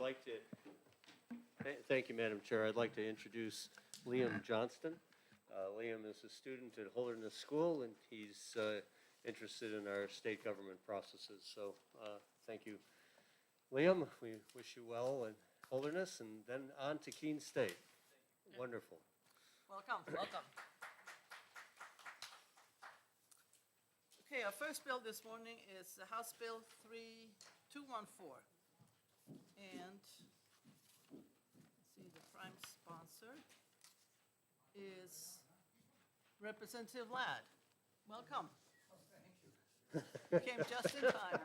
like to, thank you, Madam Chair. I'd like to introduce Liam Johnston. Liam is a student at Holderness School, and he's interested in our state government processes. So thank you, Liam. We wish you well in Holderness, and then on to Keene State. Wonderful. Welcome. Welcome. Okay, our first bill this morning is House Bill 3214. And let's see, the prime sponsor is Representative Ladd. Welcome. Oh, thank you. Came just in time.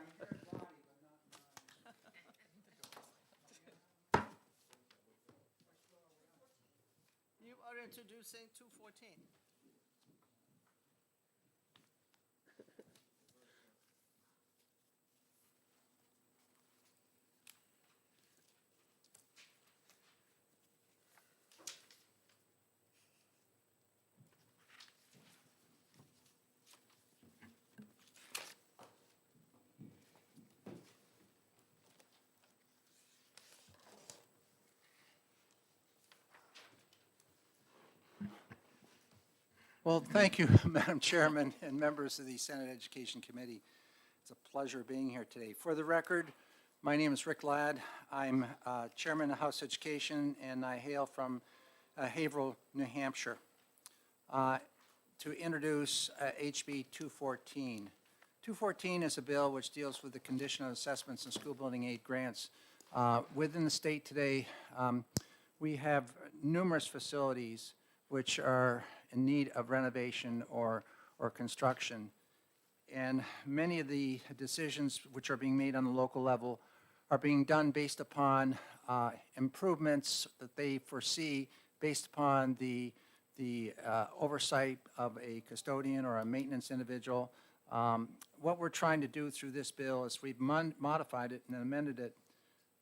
You are introducing 214. Well, thank you, Madam Chairman and members of the Senate Education Committee. It's a pleasure being here today. For the record, my name is Rick Ladd. I'm Chairman of House Education, and I hail from Haverhill, New Hampshire. To introduce HB 214. 214 is a bill which deals with the conditional assessments and school building aid grants. Within the state today, we have numerous facilities which are in need of renovation or construction. And many of the decisions which are being made on the local level are being done based upon improvements that they foresee based upon the oversight of a custodian or a maintenance individual. What we're trying to do through this bill is we've modified it and amended it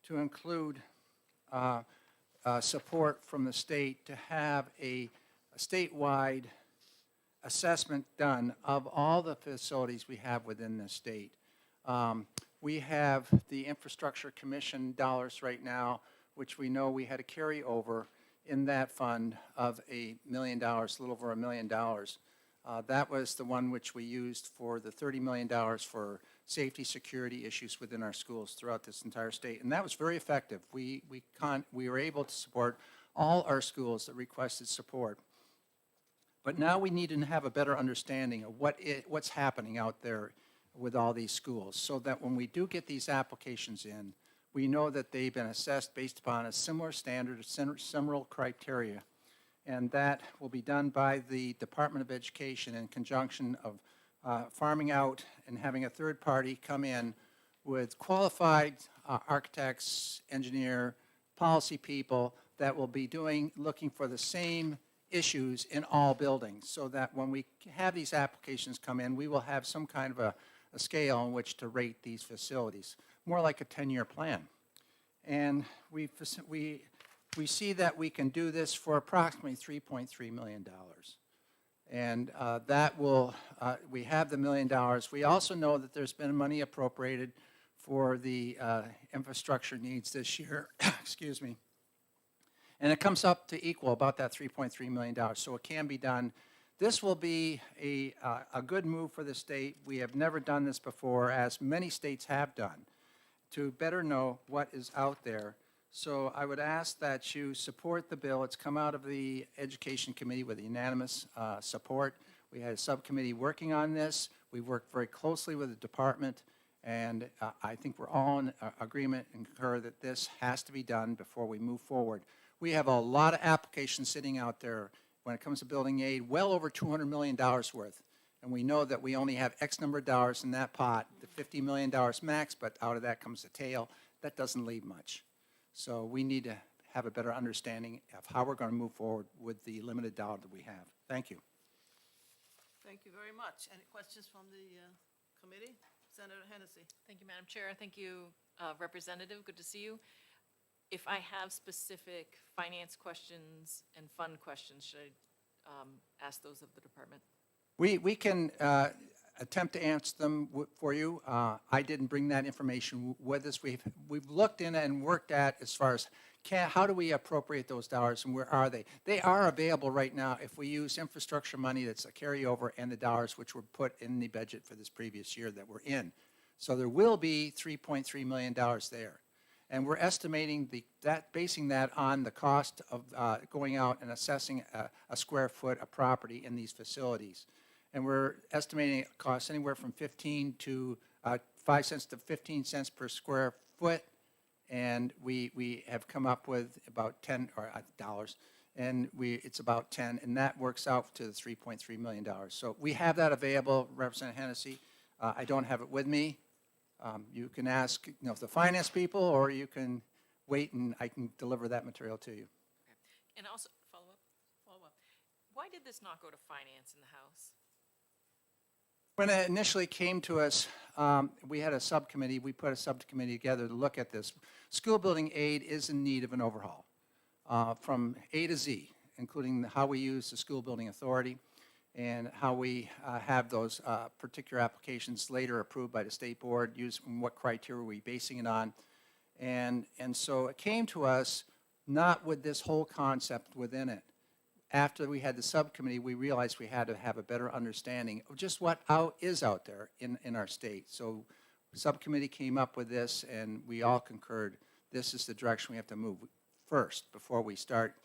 to include support from the state to have a statewide assessment done of all the facilities we have within the state. We have the Infrastructure Commission dollars right now, which we know we had a carryover in that fund of $1 million, a little over $1 million. That was the one which we used for the $30 million for safety security issues within our schools throughout this entire state, and that was very effective. We were able to support all our schools that requested support. But now we need to have a better understanding of what's happening out there with all these schools, so that when we do get these applications in, we know that they've been assessed based upon a similar standard, similar criteria, and that will be done by the Department of Education in conjunction of farming out and having a third party come in with qualified architects, engineer, policy people that will be looking for the same issues in all buildings, so that when we have these applications come in, we will have some kind of a scale on which to rate these facilities, more like a 10-year plan. And we see that we can do this for approximately $3.3 million. And that will, we have the $1 million. We also know that there's been money appropriated for the infrastructure needs this year, excuse me. And it comes up to equal about that $3.3 million, so it can be done. This will be a good move for the state. We have never done this before, as many states have done, to better know what is out there. So I would ask that you support the bill. It's come out of the Education Committee with unanimous support. We had a subcommittee working on this. We worked very closely with the department, and I think we're all in agreement and concur that this has to be done before we move forward. We have a lot of applications sitting out there when it comes to building aid, well over $200 million worth. And we know that we only have X number of dollars in that pot, the $50 million max, but out of that comes the tail. That doesn't leave much. So we need to have a better understanding of how we're going to move forward with the limited dollar that we have. Thank you. Thank you very much. Any questions from the committee? Senator Hennessy. Thank you, Madam Chair. Thank you, Representative. Good to see you. If I have specific finance questions and fund questions, should I ask those of the department? We can, attempt to answer them for you. I didn't bring that information with us. We've looked in and worked at as far as how do we appropriate those dollars and where are they? They are available right now if we use infrastructure money that's a carryover and the dollars which were put in the budget for this previous year that we're in. So there will be $3.3 million there. And we're estimating basing that on the cost of going out and assessing a square foot of property in these facilities. And we're estimating it costs anywhere from 5 cents to 15 cents per square foot. And we have come up with about $10, and it's about 10, and that works out to the $3.3 million. So we have that available, Representative Hennessy. I don't have it with me. You can ask, the finance people, or you can wait and I can deliver that material to you. Okay. And also, follow up. Why did this not go to finance in the House? When it initially came to us, we had a subcommittee. We put a subcommittee together to look at this. School building aid is in need of an overhaul from A to Z, including how we use the school building authority and how we have those particular applications later approved by the state board, and what criteria we're basing it on. And so it came to us not with this whole concept within it. After we had the subcommittee, we realized we had to have a better understanding of just what is out there in our state. So the subcommittee came up with this, and we all concurred this is the direction we have to move first before we start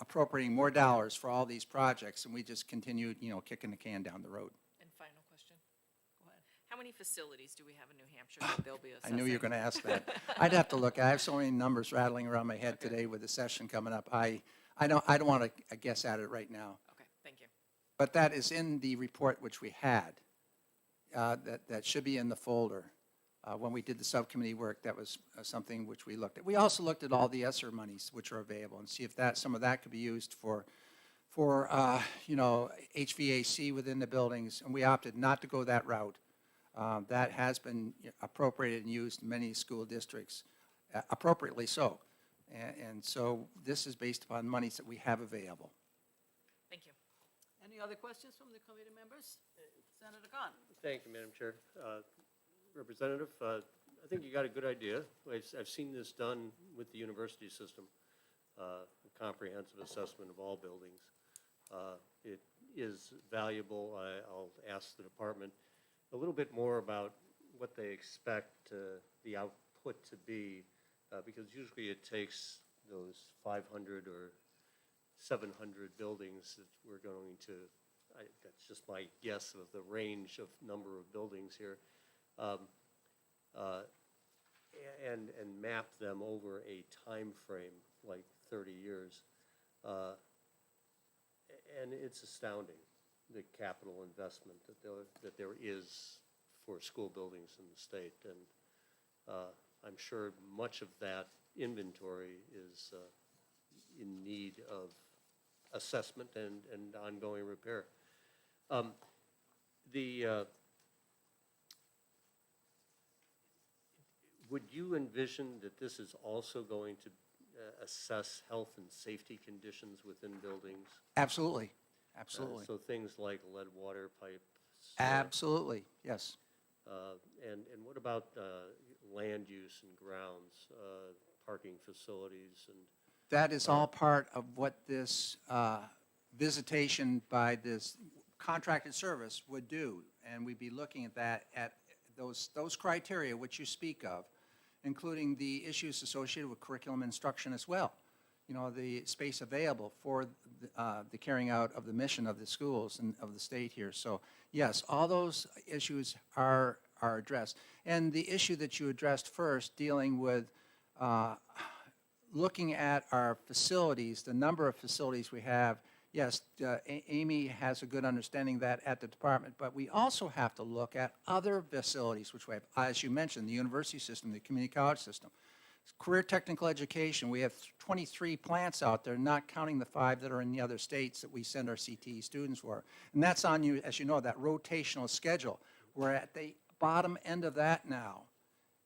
appropriating more dollars for all these projects, and we just continued, kicking the can down the road. And final question. Go ahead. How many facilities do we have in New Hampshire that they'll be I assessing? knew you were going to ask that. I'd have to look. I have so many numbers rattling around my head today with the session coming up. I don't want to guess at it right now. Okay, thank you. But that is in the report which we had. That should be in the folder. When we did the subcommittee work, that was something which we looked at. We also looked at all the ESSER monies which are available and see if some of that could be used for HVAC within the buildings, and we opted not to go that route. That has been appropriated and used in many school districts, appropriately so. And so this is based upon monies that we have available. Thank you. Any other questions from the committee members? Senator Khan? Thank you, Madam Chair. Representative, I think you got a good idea. I've seen this done with the university system, a comprehensive assessment of all buildings. It is valuable. I'll ask the department a little bit more about what they expect the output to be, because usually it takes those 500 or 700 buildings that we're going to, that's just my guess of the range of number of buildings here, and map them over a time frame like 30 years. And it's astounding, the capital investment that there is for school buildings in the state. And I'm sure much of that inventory is in need of assessment and ongoing repair. Would you envision that this is also going to assess health and safety conditions within buildings? Absolutely, absolutely. So things like lead water pipes? Absolutely, yes. And what about land use and grounds, parking facilities and? That is all part of what this visitation by this contracted service would do. And we'd be looking at that, at those criteria which you speak of, including the issues associated with curriculum instruction as well. The space available for the carrying out of the mission of the schools and of the state here. So yes, all those issues are addressed. And the issue that you addressed first, dealing with looking at our facilities, the number of facilities we have, yes, Amy has a good understanding of that at the department, but we also have to look at other facilities which we have, as you mentioned, the university system, the community college system. Career technical education, we have 23 plants out there, not counting the 5 that are in the other states that we send our CTE students for. And that's on you, as you know, that rotational schedule. We're at the bottom end of that now.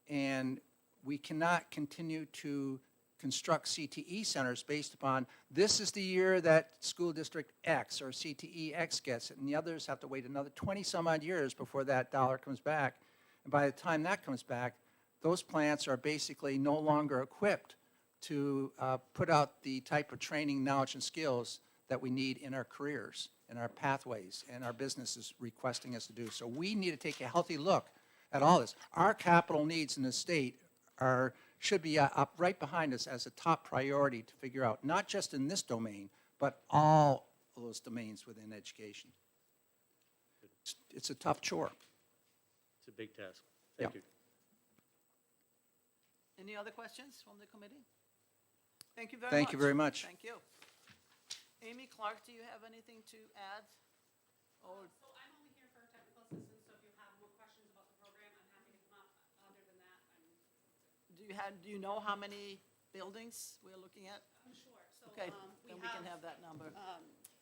And we cannot continue to construct CTE centers based upon, this is the year that school district X or CTE X gets it, and the others have to wait another 20-some-odd years before that dollar comes back. And by the time that comes back, those plants are basically no longer equipped to put out the type of training, knowledge, and skills that we need in our careers, in our pathways, and our business is requesting us to do. So we need to take a healthy look at all this. Our capital needs in the state should be up right behind us as a top priority to figure out, not just in this domain, but all of those domains within education. It's a tough chore. It's a big task. Thank Yeah. you. Any other questions from the committee? Thank you very much. Thank you very much. Thank you. Amy Clark, do you have anything to add? Or, So I'm only here for technical assistance, so if you have more questions about the program, I'm happy to come up. Other than that, do you know how many buildings we're looking at? I'm sure. So, Okay, then we can have that number.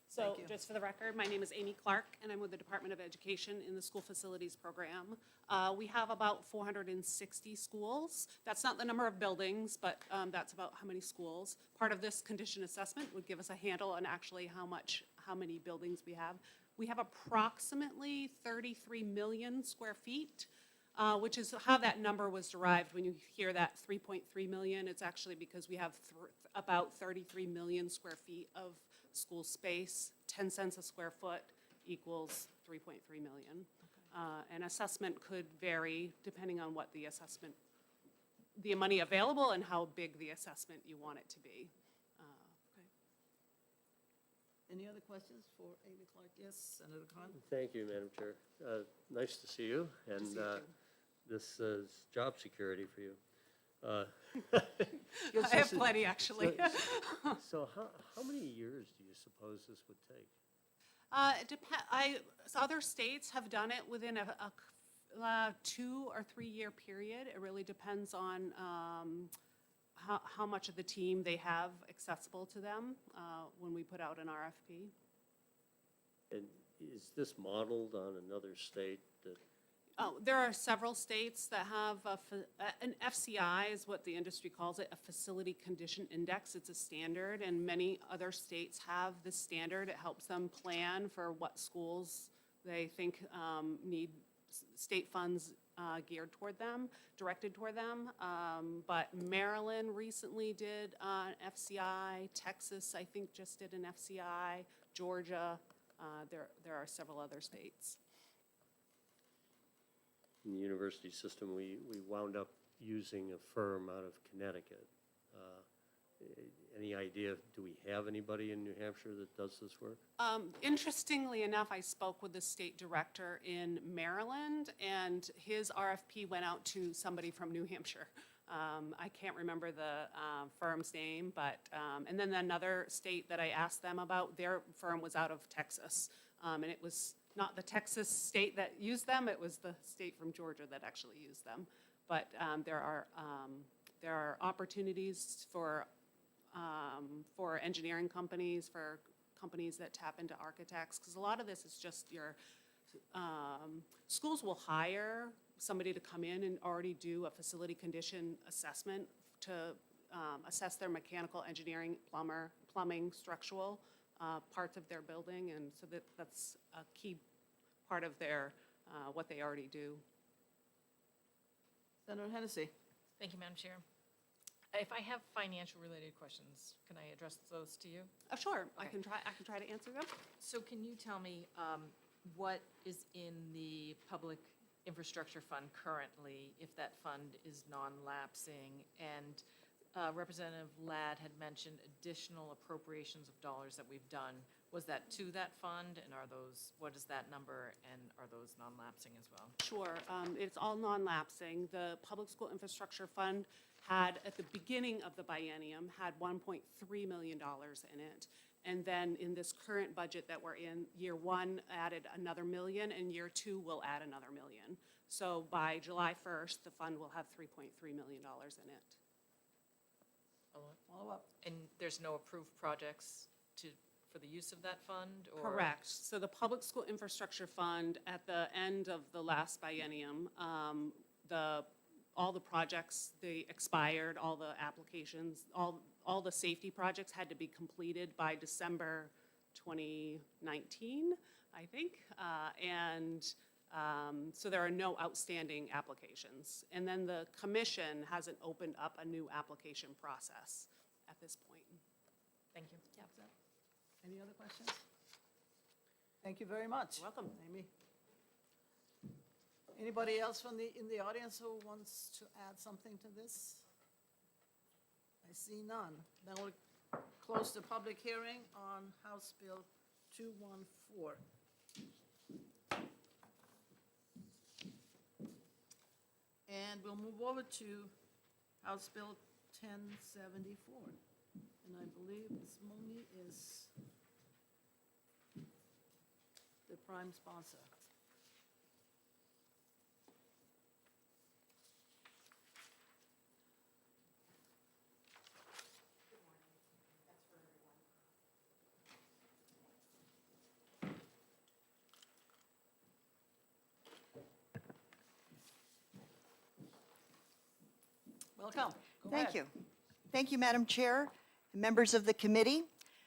So Thank you. just for the record, my name is Amy Clark, and I'm with the Department of Education in the School Facilities Program. We have about 460 schools. That's not the number of buildings, but that's about how many schools. Part of this condition assessment would give us a handle on actually how many buildings we have. We have approximately 33 million square feet, which is how that number was derived. When you hear that 3.3 million, it's actually because we have about 33 million square feet of school space. 10 cents a square foot equals 3.3 million. An assessment could vary depending on what the assessment, the money available and how big the assessment you want it to be. Okay. Any other questions for Amy Clark? Yes, Senator Khan? Thank you, Madam Chair. Nice to see you, and see you too. this is job security for you. I have plenty, actually. So how many years do you suppose this would take? So other states have done it within a 2 or 3 year period. It really depends on how much of the team they have accessible to them when we put out an RFP. And is this modeled on another state that, Oh, there are several states that have an FCI is what the industry calls it, a Facility Condition Index. It's a standard, and many other states have this standard. It helps them plan for what schools they think need state funds geared toward them, directed toward them. But Maryland recently did an FCI. Texas, I think, just did an FCI. Georgia, there are several other states. in the university system, we wound up using a firm out of Connecticut. Any idea, do we have anybody in New Hampshire that does this work? Interestingly enough, I spoke with the state director in Maryland, and his RFP went out to somebody from New Hampshire. I can't remember the firm's name, but, and then another state that I asked them about, their firm was out of Texas. And it was not the Texas state that used them, it was the state from Georgia that actually used them. But there are opportunities for engineering companies, for companies that tap into architects, because a lot of this is just your, schools will hire somebody to come in and already do a facility condition assessment to assess their mechanical, engineering, plumbing, structural parts of their building, and so that's a key part of their, what they already do. Senator Hennessy. Thank you, Madam Chair. If I have financial-related questions, can I address those to you? Sure, I Okay. can try to answer them. So can you tell me what is in the Public Infrastructure Fund currently, if that fund is non-lapsing? And Representative Ladd had mentioned additional appropriations of dollars that we've done. Was that to that fund, and are those, what is that number, and are those non-lapsing as well? Sure, it's all non-lapsing. The Public School Infrastructure Fund had, at the beginning of the biennium, had $1.3 million in it. And then in this current budget that we're in, year one added another $1 million, and year two will add another $1 million. So by July 1st, the fund will have $3.3 million in it. Follow up. And there's no approved projects for the use of that fund, or? Correct. So the Public School Infrastructure Fund, at the end of the last biennium, the all the projects, they expired, all the applications, all the safety projects had to be completed by December 2019, I think. So there are no outstanding applications. And then the commission hasn't opened up a new application process at this point. Thank you. Any other questions? Thank you very much. Welcome. Amy. Anybody else in the audience who wants to add something to this? I see none. Then we'll close the public hearing on House Bill 214. And we'll move over to House Bill 1074. And I believe Ms. Mooney is the prime sponsor. Welcome. Go Thank ahead. you. Thank you, Madam Chair, and members of the committee.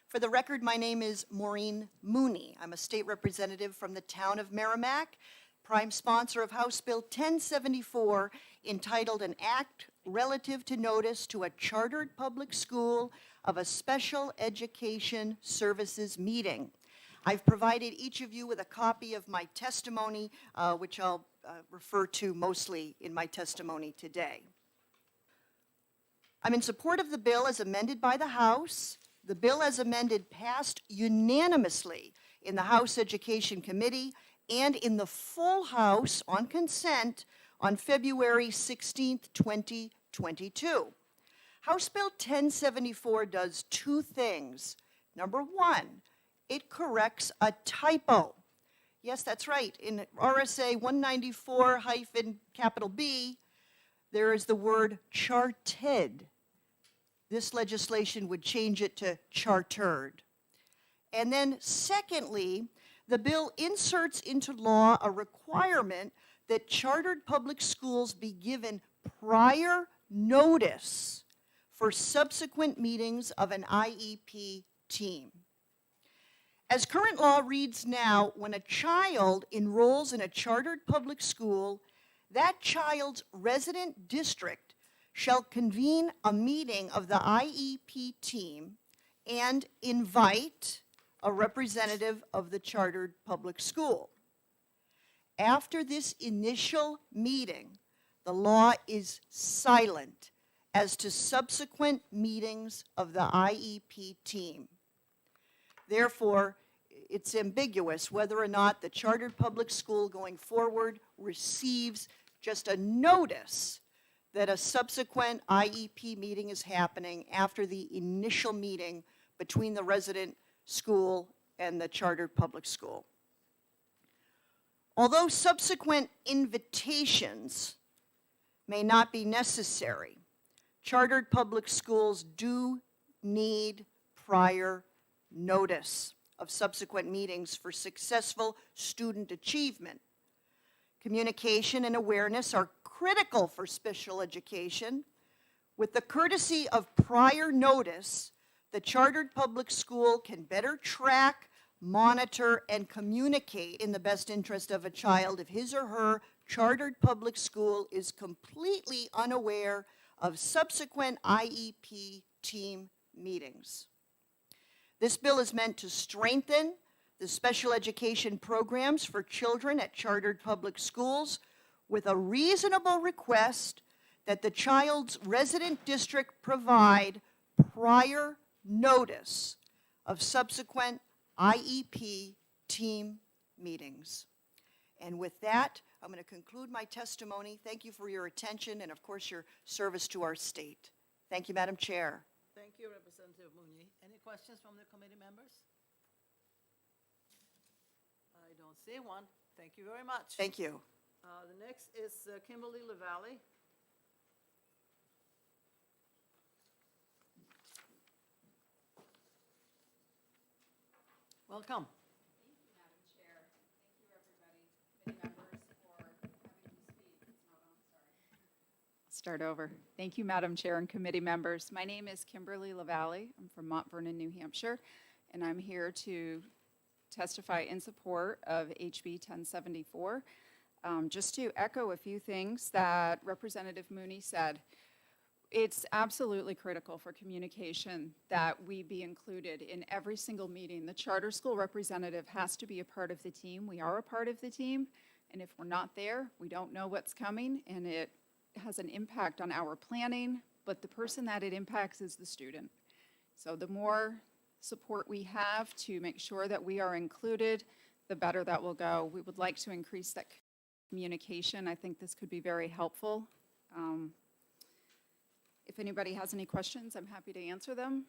For the record, my name is Maureen Mooney. I'm a state representative from the town of Merrimack, prime sponsor of House Bill 1074, entitled An Act Relative to Notice to a Chartered Public School of a Special Education Services Meeting. I've provided each of you with a copy of my testimony, which I'll refer to mostly in my testimony today. I'm in support of the bill as amended by the House. The bill as amended passed unanimously in the House Education Committee and in the full House on consent on February 16, 2022. House Bill 1074 does two things. Number one, it corrects a typo. Yes, that's right. In RSA 194-B, there is the word charted. This legislation would change it to chartered. And then secondly, the bill inserts into law a requirement that chartered public schools be given prior notice for subsequent meetings of an IEP team. As current law reads now, when a child enrolls in a chartered public school, that child's resident district shall convene a meeting of the IEP team and invite a representative of the chartered public school. After this initial meeting, the law is silent as to subsequent meetings of the IEP team. Therefore, it's ambiguous whether or not the chartered public school going forward receives just a notice that a subsequent IEP meeting is happening after the initial meeting between the resident school and the chartered public school. Although subsequent invitations may not be necessary, chartered public schools do need prior notice of subsequent meetings for successful student achievement. Communication and awareness are critical for special education. With the courtesy of prior notice, the chartered public school can better track, monitor, and communicate in the best interest of a child if his or her chartered public school is completely unaware of subsequent IEP team meetings. This bill is meant to strengthen the special education programs for children at chartered public schools with a reasonable request that the child's resident district provide prior notice of subsequent IEP team meetings. And with that, I'm going to conclude my testimony. Thank you for your attention and, of course, your service to our state. Thank you, Madam Chair. Thank you, Representative Mooney. Any questions from the committee members? I don't see one. Thank you very much. Thank you. The next is Kimberly LaValle. Welcome. Thank you, Madam Chair. Thank you, everybody, committee members, for having me speak. It's not on, sorry. start over. Thank you, Madam Chair and committee members. My name is Kimberly LaValle. I'm from Mount Vernon, New Hampshire, and I'm here to testify in support of HB 1074. Just to echo a few things that Representative Mooney said, it's absolutely critical for communication that we be included in every single meeting. The charter school representative has to be a part of the team. We are a part of the team, and if we're not there, we don't know what's coming, and it has an impact on our planning, but the person that it impacts is the student. So the more support we have to make sure that we are included, the better that will go. We would like to increase that communication. I think this could be very helpful. If anybody has any questions, I'm happy to answer them.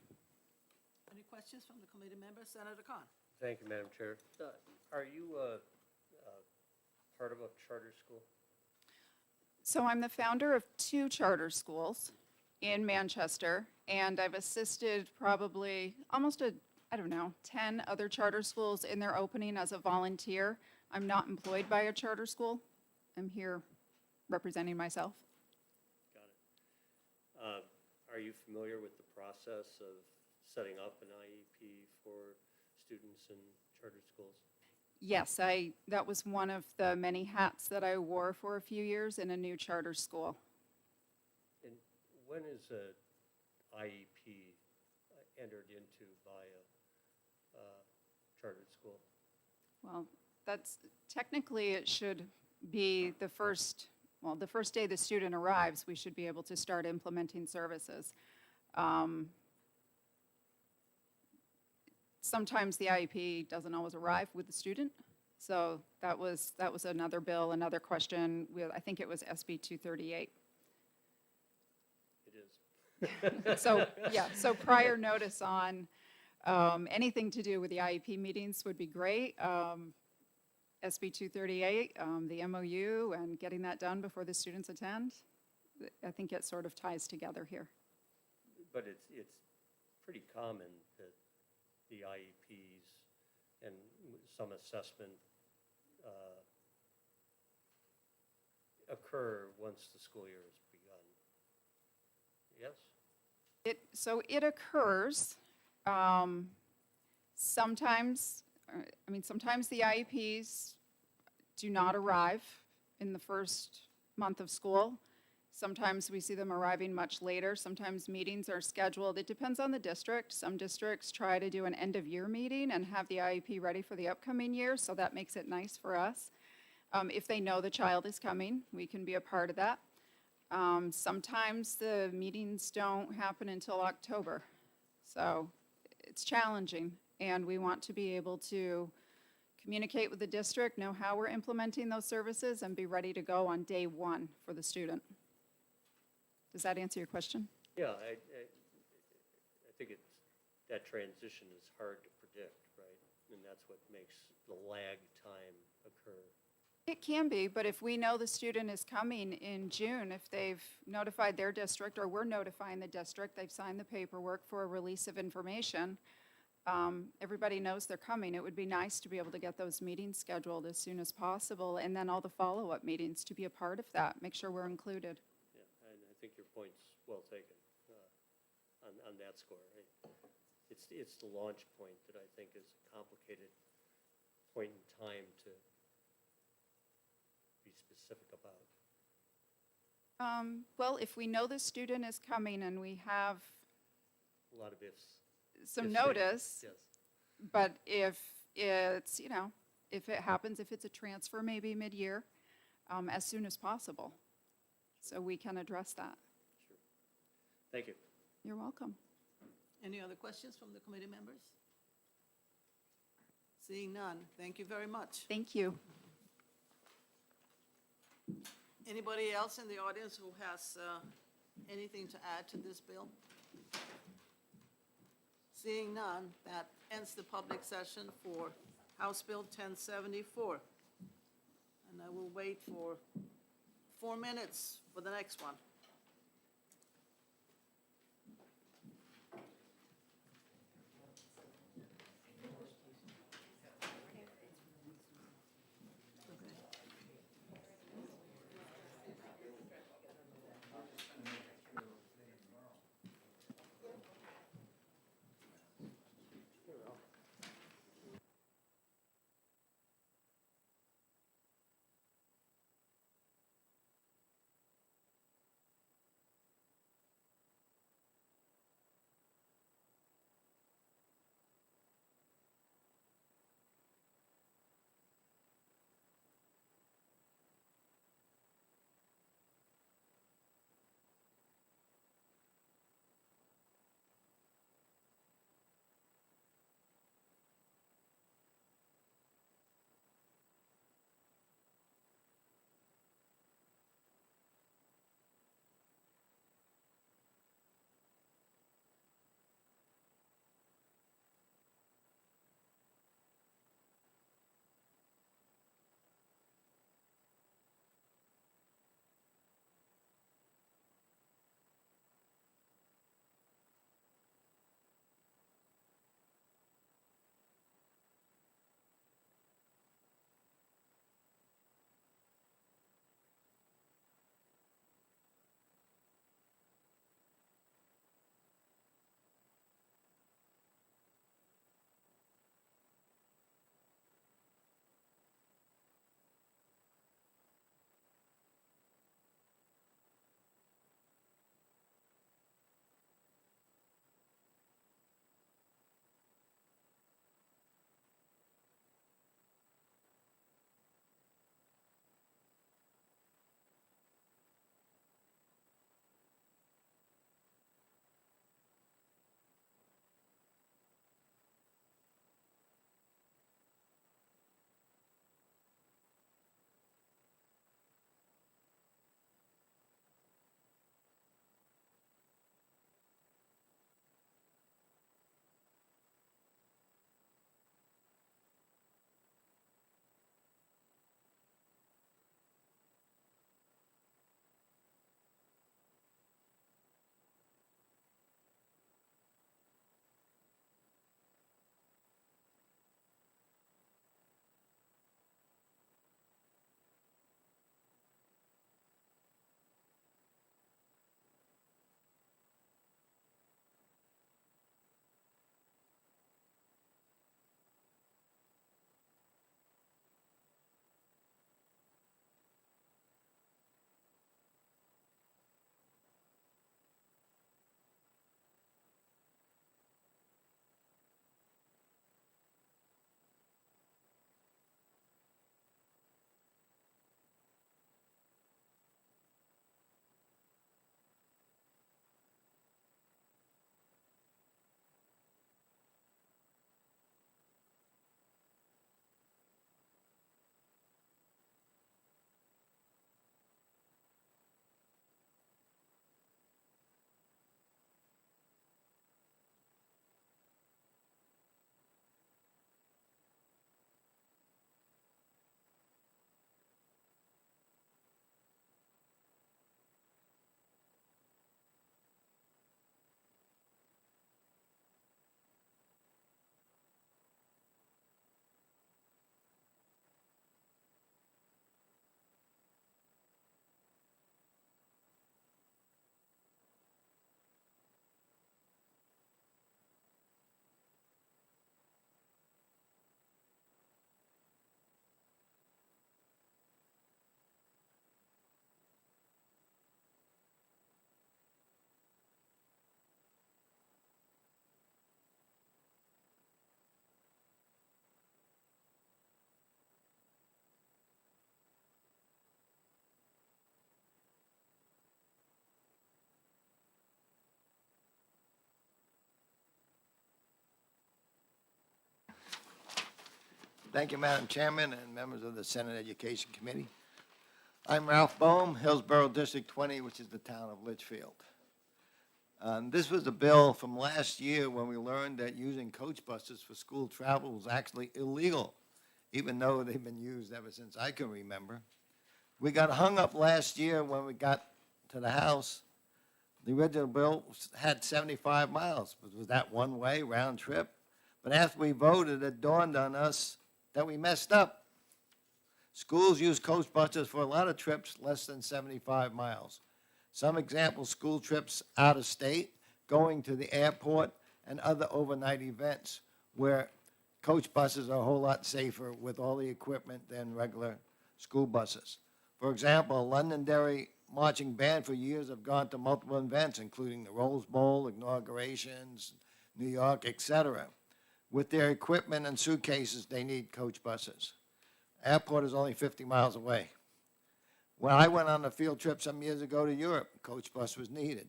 Any questions from the committee members? Senator Khan? Thank you, Madam Chair. Are you part of a charter school? So I'm the founder of 2 charter schools in Manchester, and I've assisted probably almost 10 other charter schools in their opening as a volunteer. I'm not employed by a charter school. I'm here representing myself. Got it. Are you familiar with the process of setting up an IEP for students in charter schools? Yes, that was one of the many hats that I wore for a few years in a new charter school. And when is a IEP entered into by a charter school? Well, technically it should be the first day the student arrives, we should be able to start implementing services. Sometimes the IEP doesn't always arrive with the student. So that was another bill, another question. I think it was SB 238. It is. So prior notice on anything to do with the IEP meetings would be great. SB 238, the MOU, and getting that done before the students attend. I think it sort of ties together here. But it's pretty common that the IEPs and some assessment occur once the school year has begun. Yes? So it occurs. Sometimes the IEPs do not arrive in the first month of school. Sometimes we see them arriving much later. Sometimes meetings are scheduled. It depends on the district. Some districts try to do an end-of-year meeting and have the IEP ready for the upcoming year, so that makes it nice for us. If they know the child is coming, we can be a part of that. Sometimes the meetings don't happen until October, so it's challenging, and we want to be able to communicate with the district, know how we're implementing those services, and be ready to go on day 1 for the student. Does that answer your question? Yeah, I think that transition is hard to predict, right? And that's what makes the lag time occur. It can be, but if we know the student is coming in June, if they've notified their district, or we're notifying the district, they've signed the paperwork for a release of information, everybody knows they're coming. It would be nice to be able to get those meetings scheduled as soon as possible, and then all the follow-up meetings to be a part of that, make sure we're included. Yeah, and I think your point's well taken on that score. Right? It's the launch point that I think is a complicated point in time to be specific about. Well, if we know the student is coming and we have A lot of ifs. some If notice, Yes. but if it's, if it happens, if it's a transfer, maybe mid-year, as soon as possible, so we can address that. Sure. Thank you. You're welcome. Any other questions from the committee members? Seeing none, thank you very much. Thank you. Anybody else in the audience who has anything to add to this bill? Seeing none, that ends the public session for House Bill 1074. And I will wait for 4 minutes for the next one. Thank you, Madam Chairman and members of the Senate Education Committee. I'm Ralph Boehm, Hillsborough District 20, which is the town of Litchfield. This was a bill from last year when we learned that using coach buses for school travel was actually illegal, even though they've been used ever since I can remember. We got hung up last year when we got to the House. The original bill had 75 miles. Was that one way, round trip? But after we voted, it dawned on us that we messed up. Schools use coach buses for a lot of trips less than 75 miles. Some examples, school trips out of state, going to the airport, and other overnight events where coach buses are a whole lot safer with all the equipment than regular school buses. For example, Londonderry marching band for years have gone to multiple events, including the Rose Bowl, inaugurations, New York, etc. With their equipment and suitcases, they need coach buses. Airport is only 50 miles away. When I went on a field trip some years ago to Europe, coach bus was needed.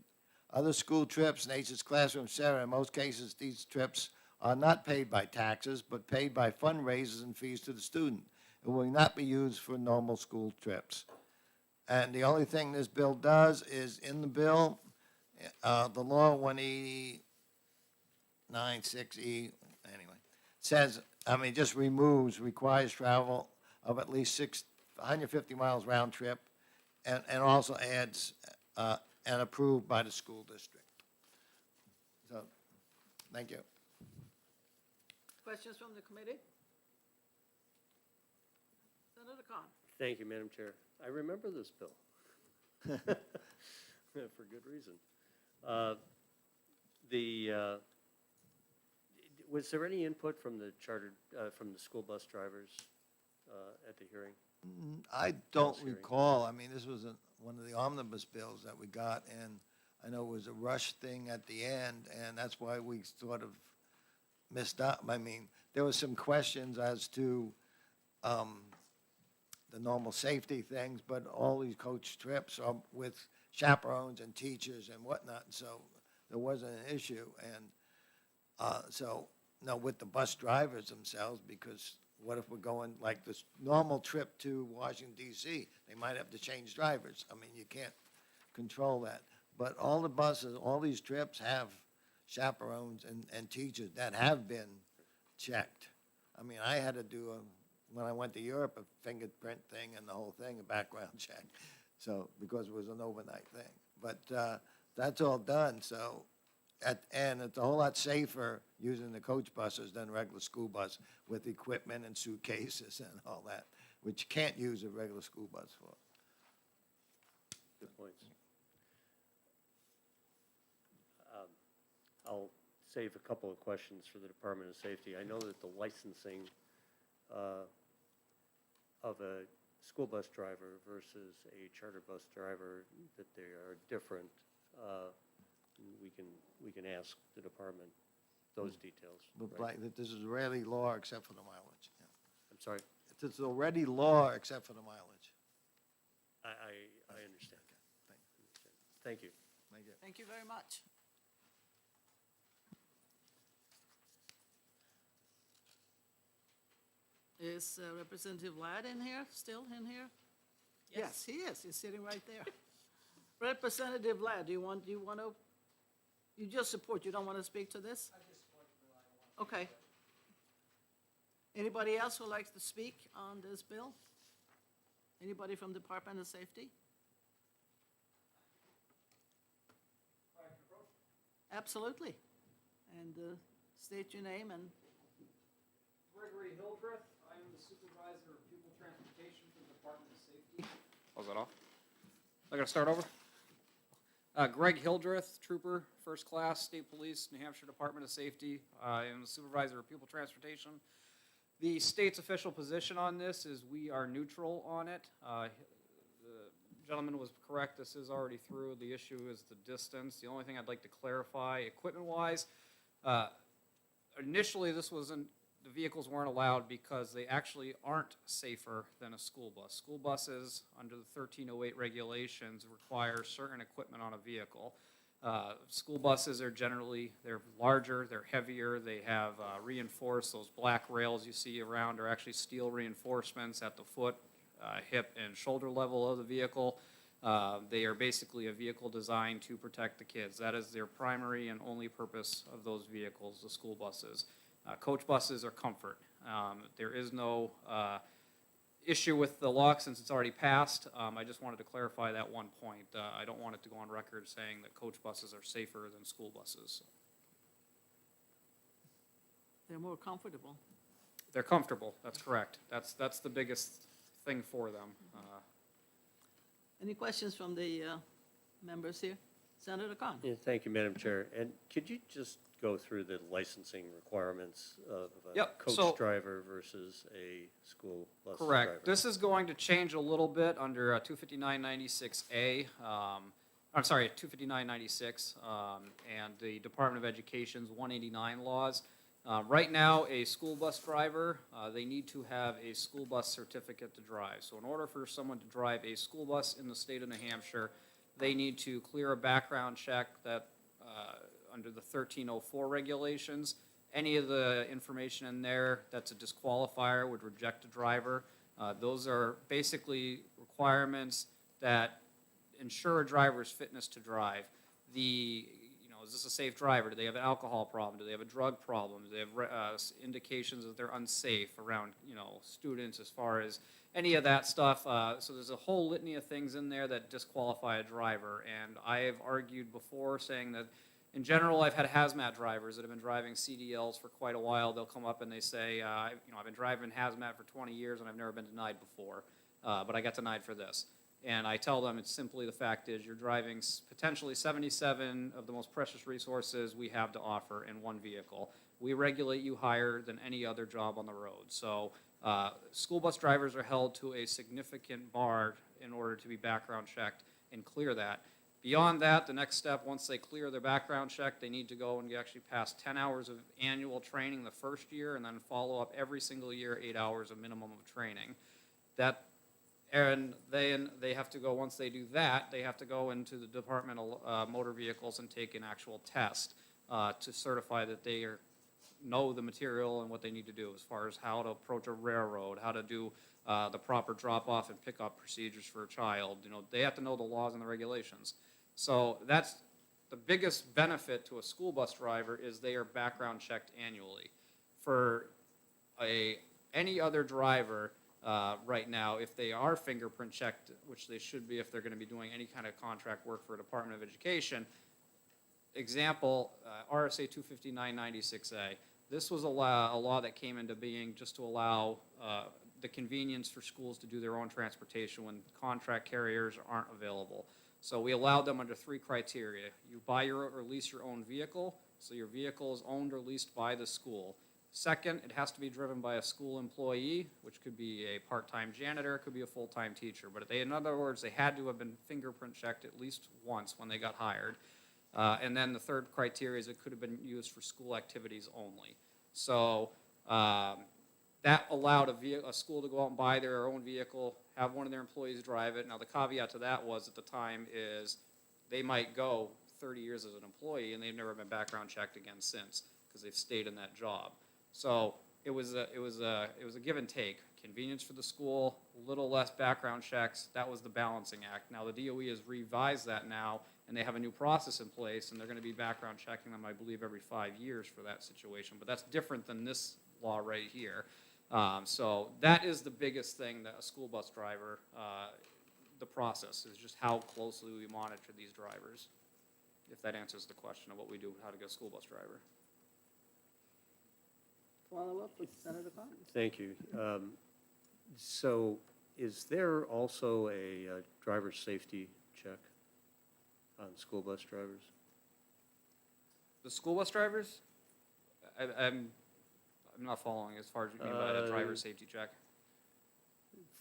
Other school trips, Nature's Classroom, etc., in most cases, these trips are not paid by taxes, but paid by fundraisers and fees to the student. It will not be used for normal school trips. And the only thing this bill does is, in the bill, the law 189.6E, anyway, says, just requires travel of at least 150 miles round trip, and also adds, and approved by the school district. So, thank you. Questions from the committee? Senator Khan. Thank you, Madam Chair. I remember this bill. For good reason. Was there any input from the from the school bus drivers at the hearing? I don't Hearing. recall. This was one of the omnibus bills that we got, and I know it was a rush thing at the end, and that's why we sort of missed out. There were some questions as to the normal safety things, but all these coach trips are with chaperones and teachers and whatnot, so there wasn't an issue. And with the bus drivers themselves, because what if we're going like this normal trip to Washington, D.C.? They might have to change drivers. You can't control that. But all the buses, all these trips have chaperones and teachers that have been checked. I had to do when I went to Europe, a fingerprint thing and the whole thing, a background check. So, because it was an overnight thing. But that's all done, so, and it's a whole lot safer using the coach buses than a regular school bus with equipment and suitcases and all that, which you can't use a regular school bus for. Good points. I'll save a couple of questions for the Department of Safety. I know that the licensing of a school bus driver versus a charter bus driver, that they are different. We can ask the department those details. But right? like, that this is already law except for the mileage. Yeah. I'm sorry, It's already law except for the mileage. I understand. Thank you. Thank you. Thank you. Thank you very much. Is Representative Ladd in here, still in here? Yes, he is. He's sitting right there. Representative Ladd, do you want to, you just support, you don't want to speak to this? I just support the bill. Okay. Anybody else who likes to speak on this bill? Anybody from Department of Safety? Absolutely. And state your name and, Gregory Hildreth. I am the supervisor of pupil transportation for the Department of Safety. Was that off? I gotta start over? Greg Hildreth, trooper, first class, state police, New Hampshire Department of Safety. I am the supervisor of pupil transportation. The state's official position on this is we are neutral on it. The gentleman was correct, this is already through. The issue is the distance. The only thing I'd like to clarify, equipment-wise, initially this wasn't, the vehicles weren't allowed because they actually aren't safer than a school bus. School buses, under the 1308 regulations, require certain equipment on a vehicle. School buses are generally, they're larger, they're heavier, they have reinforced, those black rails you see around are actually steel reinforcements at the foot, hip, and shoulder level of the vehicle. They are basically a vehicle designed to protect the kids. That is their primary and only purpose of those vehicles, the school buses. Coach buses are comfort. There is no issue with the law since it's already passed. I just wanted to clarify that one point. I don't want it to go on record saying that coach buses are safer than school buses. They're more comfortable. They're comfortable, that's correct. That's the biggest thing for them. Any questions from the members here? Senator Khan? Yeah, thank you, Madam Chair. And could you just go through the licensing requirements of a Yep, so- coach driver versus a school bus driver? Correct. This is going to change a little bit under 25996A. I'm sorry, 25996, and the Department of Education's 189 laws. Right now, a school bus driver, they need to have a school bus certificate to drive. So in order for someone to drive a school bus in the state of New Hampshire, they need to clear a background check that, under the 1304 regulations. Any of the information in there that's a disqualifier would reject a driver. Those are basically requirements that ensure a driver's fitness to drive. Is this a safe driver? Do they have an alcohol problem? Do they have a drug problem? Do they have indications that they're unsafe around, students as far as any of that stuff? So there's a whole litany of things in there that disqualify a driver. And I have argued before saying that in general, I've had hazmat drivers that have been driving CDLs for quite a while. They'll come up and they say, I've been driving hazmat for 20 years and I've never been denied before, but I got denied for this. And I tell them it's simply the fact is you're driving potentially 77 of the most precious resources we have to offer in one vehicle. We regulate you higher than any other job on the road. So school bus drivers are held to a significant bar in order to be background checked and clear that. Beyond that, the next step, once they clear their background check, they need to go and actually pass 10 hours of annual training the first year and then follow up every single year, 8 hours of minimum of training. And then they have to go, once they do that, they have to go into the Department of Motor Vehicles and take an actual test to certify that they know the material and what they need to do as far as how to approach a railroad, how to do the proper drop-off and pick-up procedures for a child. They have to know the laws and the regulations. So that's the biggest benefit to a school bus driver is they are background checked annually. For any other driver, right now, if they are fingerprint checked, which they should be if they're going to be doing any kind of contract work for a Department of Education. Example, RSA 25996A. This was a law that came into being just to allow the convenience for schools to do their own transportation when contract carriers aren't available. So we allowed them under 3 criteria. You buy or lease your own vehicle, so your vehicle is owned or leased by the school. Second, it has to be driven by a school employee, which could be a part-time janitor, it could be a full-time teacher. But in other words, they had to have been fingerprint checked at least once when they got hired. And then the third criteria is it could have been used for school activities only. So that allowed a school to go out and buy their own vehicle, have one of their employees drive it. Now the caveat to that was at the time is they might go 30 years as an employee and they've never been background checked again since because they've stayed in that job. So it was a give and take. Convenience for the school, a little less background checks. That was the balancing act. Now the DOE has revised that now, and they have a new process in place, and they're going to be background checking them, I believe, every 5 years for that situation. But that's different than this law right here. So that is the biggest thing that a school bus driver, the process is just how closely we monitor these drivers. If that answers the question of what we do, how to get a school bus driver. Follow up with Senator Khan? Thank you. So is there also a driver safety check on school bus drivers? The school bus drivers? I'm not following as far as you mean by a driver safety check.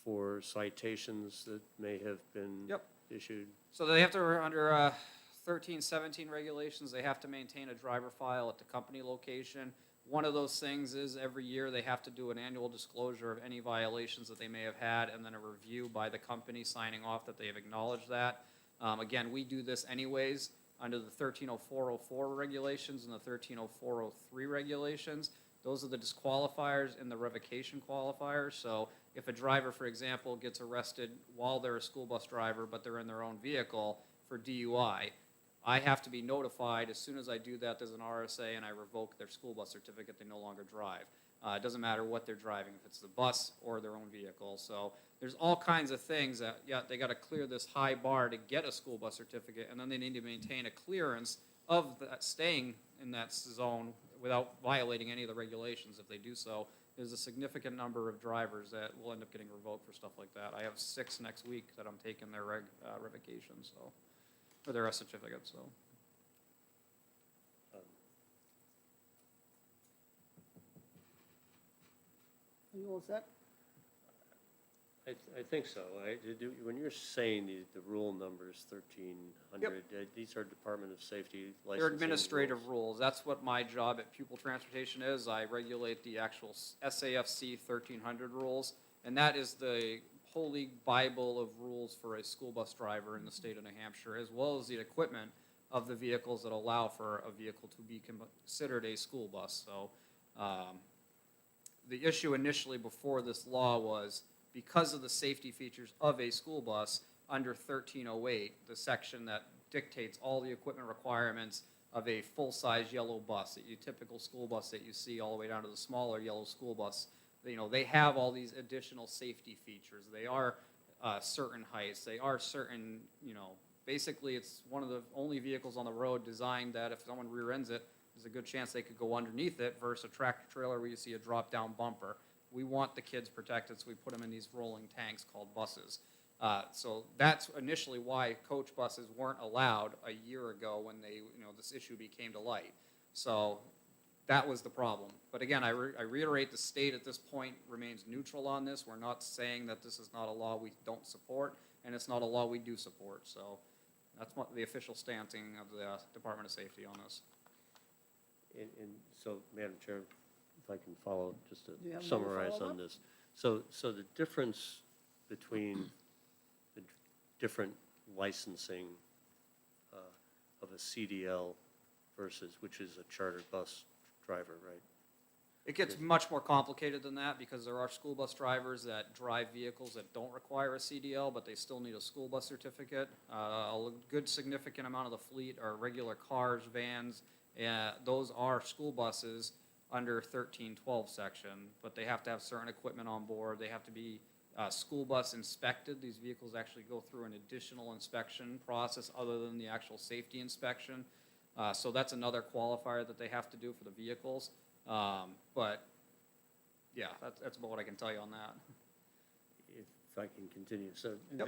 For citations that may have been Yep. issued? So they have to, under 1317 regulations, they have to maintain a driver file at the company location. One of those things is every year they have to do an annual disclosure of any violations that they may have had and then a review by the company signing off that they have acknowledged that. Again, we do this anyways. under the 130404 regulations and the 130403 regulations. Those are the disqualifiers and the revocation qualifiers. So if a driver, for example, gets arrested while they're a school bus driver, but they're in their own vehicle for DUI, I have to be notified. As soon as I do that, there's an RSA, and I revoke their school bus certificate. They no longer drive. It doesn't matter what they're driving, if it's the bus or their own vehicle. So there's all kinds of things that, yeah, they got to clear this high bar to get a school bus certificate, and then they need to maintain a clearance of that, staying in that zone without violating any of the regulations. If they do so, there's a significant number of drivers that will end up getting revoked for stuff like that. I have 6 next week that I'm taking their revocation, so, for their certificate, so. Are you all set? I think so. When you're saying the rule numbers, 1,300, these are Department of Safety licensing They're administrative rules. rules. That's what my job at Pupil Transportation is. I regulate the actual SAFC 1300 rules, and that is the holy Bible of rules for a school bus driver in the state of New Hampshire, as well as the equipment of the vehicles that allow for a vehicle to be considered a school bus. So the issue initially before this law was because of the safety features of a school bus under 1308, the section that dictates all the equipment requirements of a full-size yellow bus, a typical school bus that you see all the way down to the smaller yellow school bus. You know, they have all these additional safety features. They are certain heights. They are certain, you know, basically it's one of the only vehicles on the road designed that if someone rear ends it, there's a good chance they could go underneath it versus a tractor trailer where you see a drop-down bumper. We want the kids protected, so we put them in these rolling tanks called buses. So that's initially why coach buses weren't allowed a year ago when they, you know, this issue became to light. So that was the problem. But again, I reiterate, the state at this point remains neutral on this. We're not saying that this is not a law we don't support, and it's not a law we do support. So that's what the official stancing of the Department of Safety on this. And so, Madam Chair, if I can follow, just to Do you have another summarize follow-up? on this. So the difference between the different licensing of a CDL versus, which is a chartered bus driver, right? It gets much more complicated than that because there are school bus drivers that drive vehicles that don't require a CDL, but they still need a school bus certificate. A good significant amount of the fleet are regular cars, vans, those are school buses under 1312 section, but they have to have certain equipment on board. They have to be school bus inspected. These vehicles actually go through an additional inspection process other than the actual safety inspection. So that's another qualifier that they have to do for the vehicles. But yeah, that's about what I can tell you on that. If I can continue. So Yep.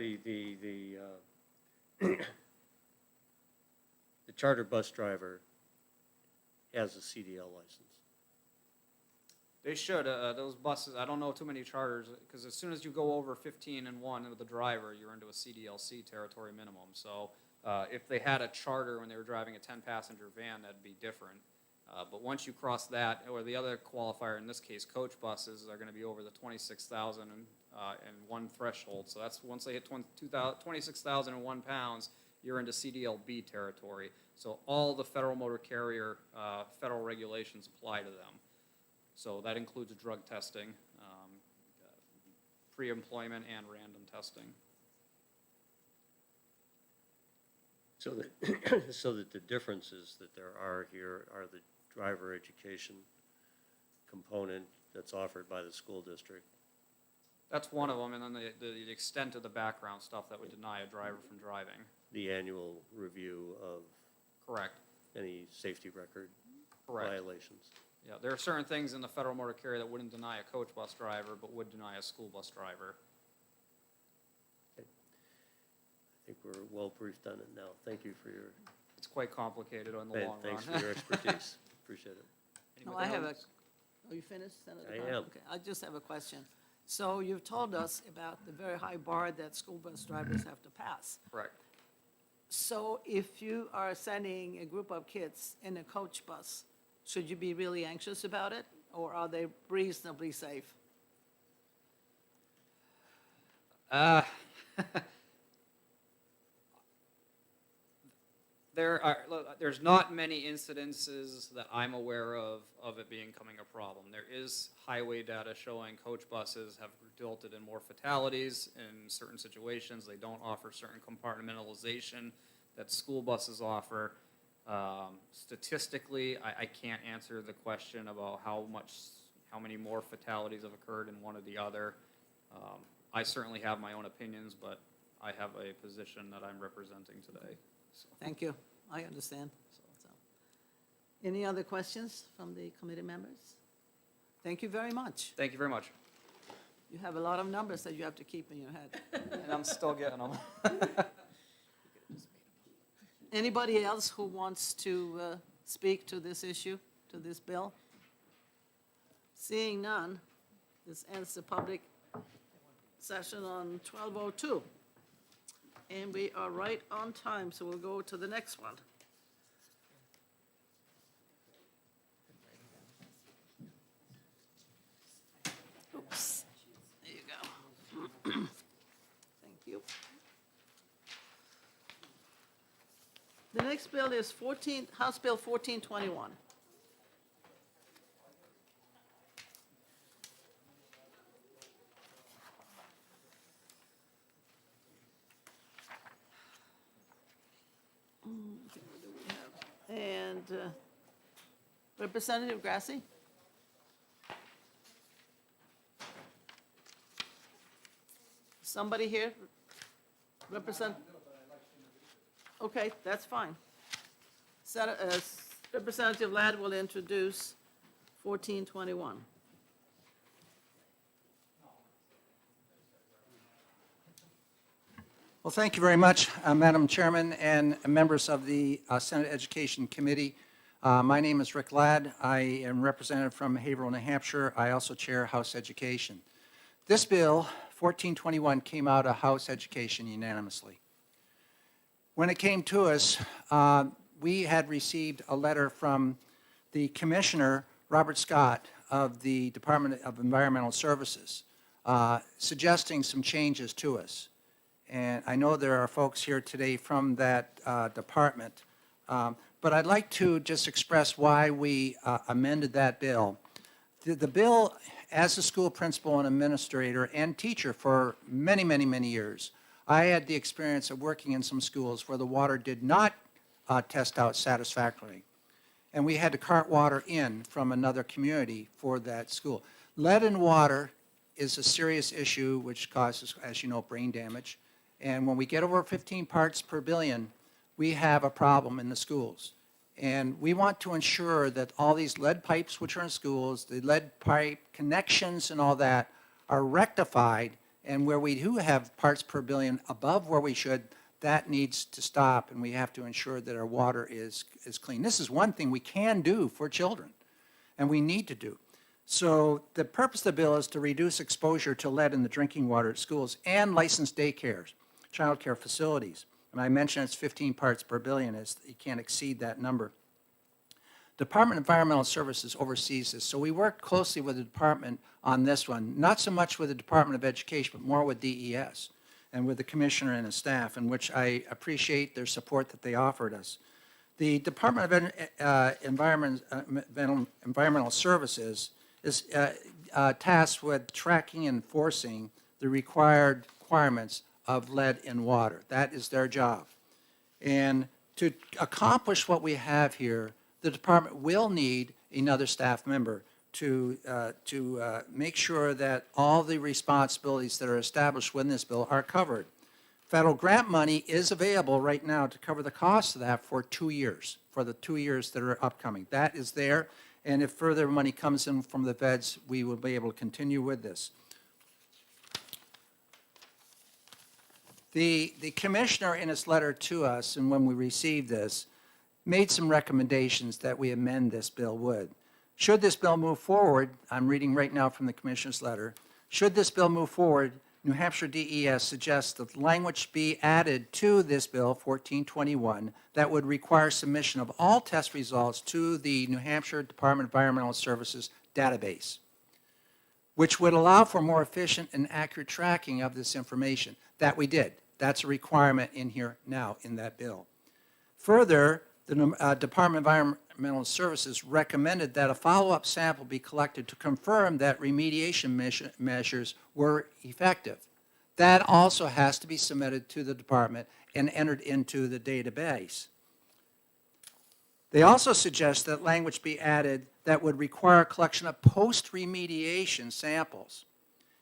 the charter bus driver has a CDL license. They should. Those buses, I don't know too many charters, because as soon as you go over 15 and 1 with the driver, you're into a CDLC territory minimum. So if they had a charter when they were driving a 10-passenger van, that'd be different. But once you cross that, or the other qualifier, in this case, coach buses, are going to be over the 26,001 threshold. So that's once they hit 26,001 pounds, you're into CDLB territory. So all the federal motor carrier federal regulations apply to them. So that includes drug testing, pre-employment, and random testing. So that the differences that there are here are the driver education component that's offered by the school district. That's one of them, and then the extent of the background stuff that would deny a driver from driving. The annual review of Correct. any safety record Correct. violations. Yeah, there are certain things in the federal motor carrier that wouldn't deny a coach bus driver, but would deny a school bus driver. I think we're well briefed on it now. Thank you for your, It's quite complicated in the long run. thanks for your expertise. Appreciate it. No, I have a, are you finished, Senator? I Brown? am. Okay, I just have a question. So you've told us about the very high bar that school bus drivers have to pass. Correct. So if you are sending a group of kids in a coach bus, should you be really anxious about it, or are they reasonably safe? There are, there's not many incidences that I'm aware of it becoming a problem. There is highway data showing coach buses have resulted in more fatalities in certain situations. They don't offer certain compartmentalization that school buses offer. Statistically, I can't answer the question about how many more fatalities have occurred in one or the other. I certainly have my own opinions, but I have a position that I'm representing today. So, Thank you. I understand. So, any other questions from the committee members? Thank you very much. thank you very much. You have a lot of numbers that you have to keep in your head. And I'm still getting them. Anybody else who wants to speak to this issue, to this bill? Seeing none, this ends the public session on 12:02. And we are right on time, so we'll go to the next one. Oops, there you go. Thank you. The next bill is House Bill 1421. Okay, what do we have? And Representative Grassi? Somebody here? Okay, that's fine. Representative Ladd will introduce 1421. Well, thank you very much, Madam Chairman and members of the Senate Education Committee. My name is Rick Ladd. I am representative from Haverhill, New Hampshire. I also chair House Education. This bill, 1421, came out of House Education unanimously. When it came to us, we had received a letter from the Commissioner, Robert Scott, of the Department of Environmental Services, suggesting some changes to us. And I know there are folks here today from that department, but I'd like to just express why we amended that bill. The bill, as a school principal and administrator and teacher for many, many, many years, I had the experience of working in some schools where the water did not test out satisfactorily. And we had to cart water in from another community for that school. Lead in water is a serious issue which causes, as you know, brain damage. And when we get over 15 parts per billion, we have a problem in the schools. And we want to ensure that all these lead pipes which are in schools, the lead pipe connections and all that are rectified, and where we do have parts per billion above where we should, that needs to stop, and we have to ensure that our water is clean. This is one thing we can do for children, and we need to do. So the purpose of the bill is to reduce exposure to lead in the drinking water at schools and licensed daycares, child care facilities. And I mentioned it's 15 parts per billion, as you can't exceed that number. Department of Environmental Services oversees this, so we work closely with the department on this one, not so much with the Department of Education, but more with DES and with the commissioner and his staff, in which I appreciate their support that they offered us. The Department of Environmental Services is tasked with tracking and enforcing the requirements of lead in water. That is their job. And to accomplish what we have here, the department will need another staff member to make sure that all the responsibilities that are established within this bill are covered. Federal grant money is available right now to cover the cost of that for 2 years, for the 2 years that are upcoming. That is there, and if further money comes in from the feds, we will be able to continue with this. The commissioner in his letter to us, and when we received this, made some recommendations that we amend this bill would. Should this bill move forward, I'm reading right now from the commissioner's letter, should this bill move forward, New Hampshire DES suggests that language be added to this bill, 1421, that would require submission of all test results to the New Hampshire Department of Environmental Services database, which would allow for more efficient and accurate tracking of this information. That we did. That's a requirement in here now in that bill. Further, the Department of Environmental Services recommended that a follow-up sample be collected to confirm that remediation measures were effective. That also has to be submitted to the department and entered into the database. They also suggest that language be added that would require collection of post-remediation samples,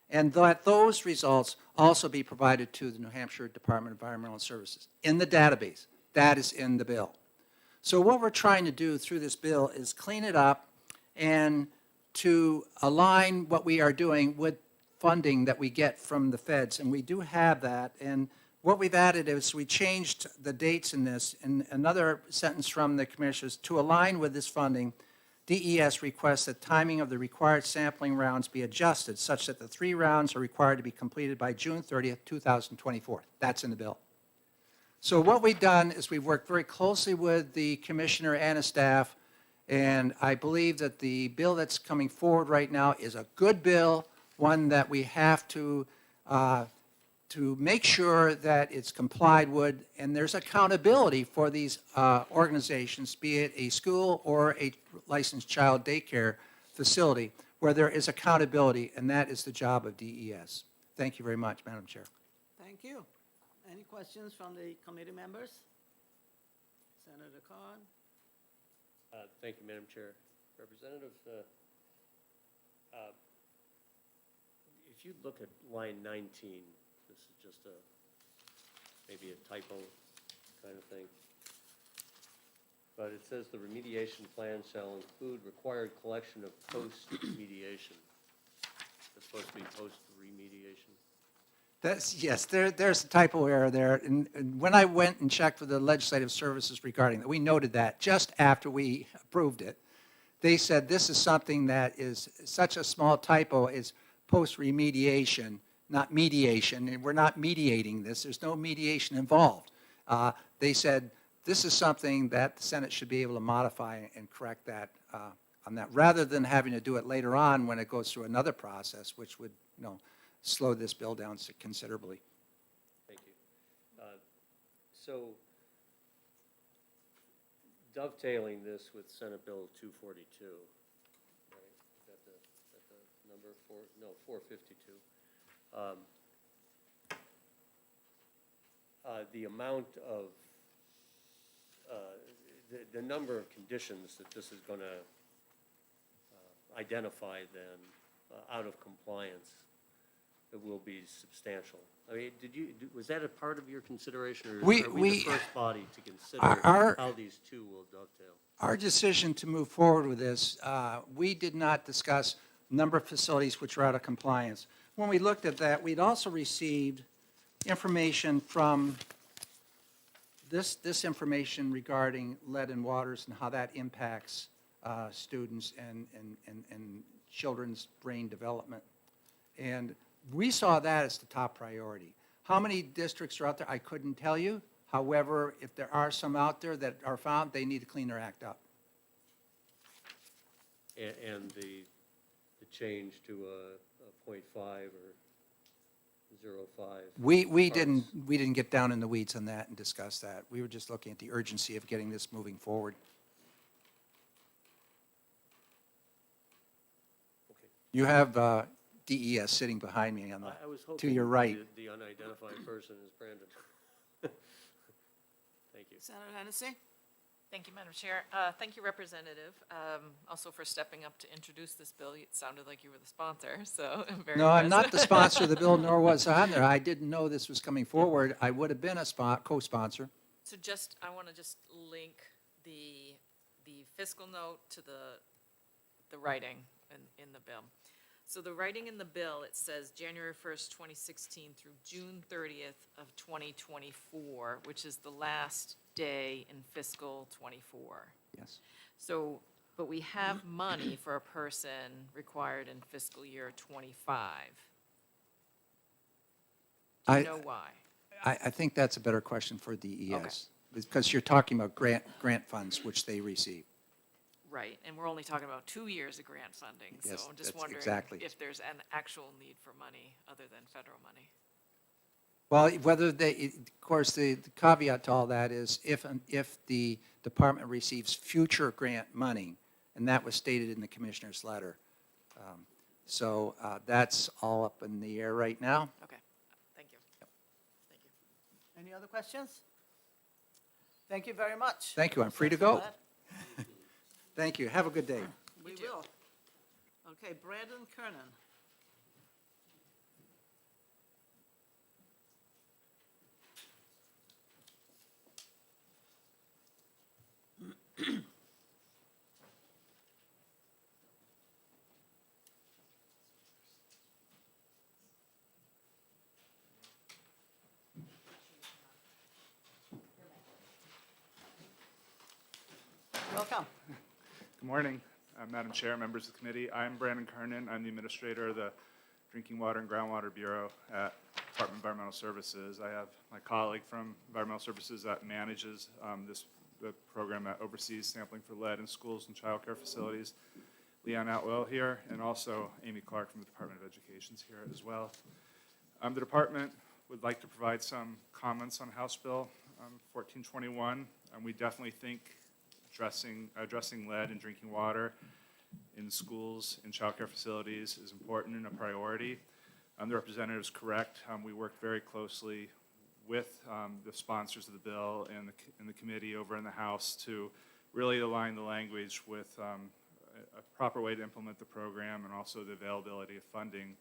and that those results also be provided to the New Hampshire Department of Environmental Services in the database. That is in the bill. So what we're trying to do through this bill is clean it up and to align what we are doing with funding that we get from the feds, and we do have that. And what we've added is we changed the dates in this. And another sentence from the commissioners, to align with this funding, DES requests that timing of the required sampling rounds be adjusted such that the 3 rounds are required to be completed by June 30th, 2024. That's in the bill. So what we've done is we've worked very closely with the commissioner and his staff, and I believe that the bill that's coming forward right now is a good bill, one that we have to make sure that it's complied with, and there's accountability for these organizations, be it a school or a licensed child daycare facility, where there is accountability, and that is the job of DES. Thank you very much, Madam Chair. Thank you. Any questions from the committee members? Senator Khan? Thank you, Madam Chair. Representative, if you look at line 19, this is just maybe a typo kind of thing. But it says the remediation plan shall include required collection of post-remediation. It's supposed to be post-remediation. Yes, there's a typo error there. And when I went and checked with the legislative services regarding that, we noted that just after we approved it. They said this is something that is such a small typo, is post-remediation, not mediation. And we're not mediating this. There's no mediation involved. They said this is something that the Senate should be able to modify and correct that on that, rather than having to do it later on when it goes through another process, which would, slow this bill down considerably. Thank you. So dovetailing this with Senate Bill 242, right? Is that the number? 452. The amount of, the number of conditions that this is going to identify then out of compliance, it will be substantial. I mean, was that a part of your consideration, or are we the first body to consider how these two will dovetail? Our decision to move forward with this, we did not discuss number of facilities which are out of compliance. When we looked at that, we'd also received information from this information regarding lead in waters and how that impacts students and children's brain development. And we saw that as the top priority. How many districts are out there, I couldn't tell you. However, if there are some out there that are found, they need to clean their act up. And the change to a 0.5 or 0.5. We didn't get down in the weeds on that and discuss that. We were just looking at the urgency of getting this moving forward. Okay. You have DES sitting behind me on I was to hoping your right. the unidentified person is Brandon. Thank you. Senator Hennessy? Thank you, Madam Chair. Thank you, Representative, also for stepping up to introduce this bill. It sounded like you were the sponsor, so I'm very No, I'm not impressed. the sponsor of the bill, nor was I on there. I didn't know this was coming forward. I would have been a co-sponsor. So I want to just link the fiscal note to the writing in the bill. So the writing in the bill, it says January 1st, 2016 through June 30th of 2024, which is the last day in fiscal '24. Yes. So, but we have money for a person required in fiscal year '25. Do you know why? I think that's a better question for DES. Because you're talking about grant funds, which they receive. Right, and we're only talking about 2 years of grant funding, so Yes, I'm just that's wondering exactly. if there's an actual need for money other than federal money. Well, whether they, of course, the caveat to all that is if the department receives future grant money, and that was stated in the commissioner's letter. So that's all up in the air right now. Okay, thank you. Thank you. Any other questions? Thank you very much. Thank you. I'm free to Thanks for go. that. Thank you. Have a good day. We will. Okay, Brandon Kernan. Welcome. Good morning, Madam Chair, members of the committee. I'm Brandon Kernan. I'm the administrator of the Drinking Water and Groundwater Bureau at Department of Environmental Services. I have my colleague from Environmental Services that manages the program that oversees sampling for lead in schools and childcare facilities, Leon Atwell here, and also Amy Clark from the Department of Education's here as well. The department would like to provide some comments on House Bill 1421. We definitely think addressing lead in drinking water in schools and childcare facilities is important and a priority. The representative is correct. We worked very closely with the sponsors of the bill and the committee over in the House to really align the language with a proper way to implement the program and also the availability of funding.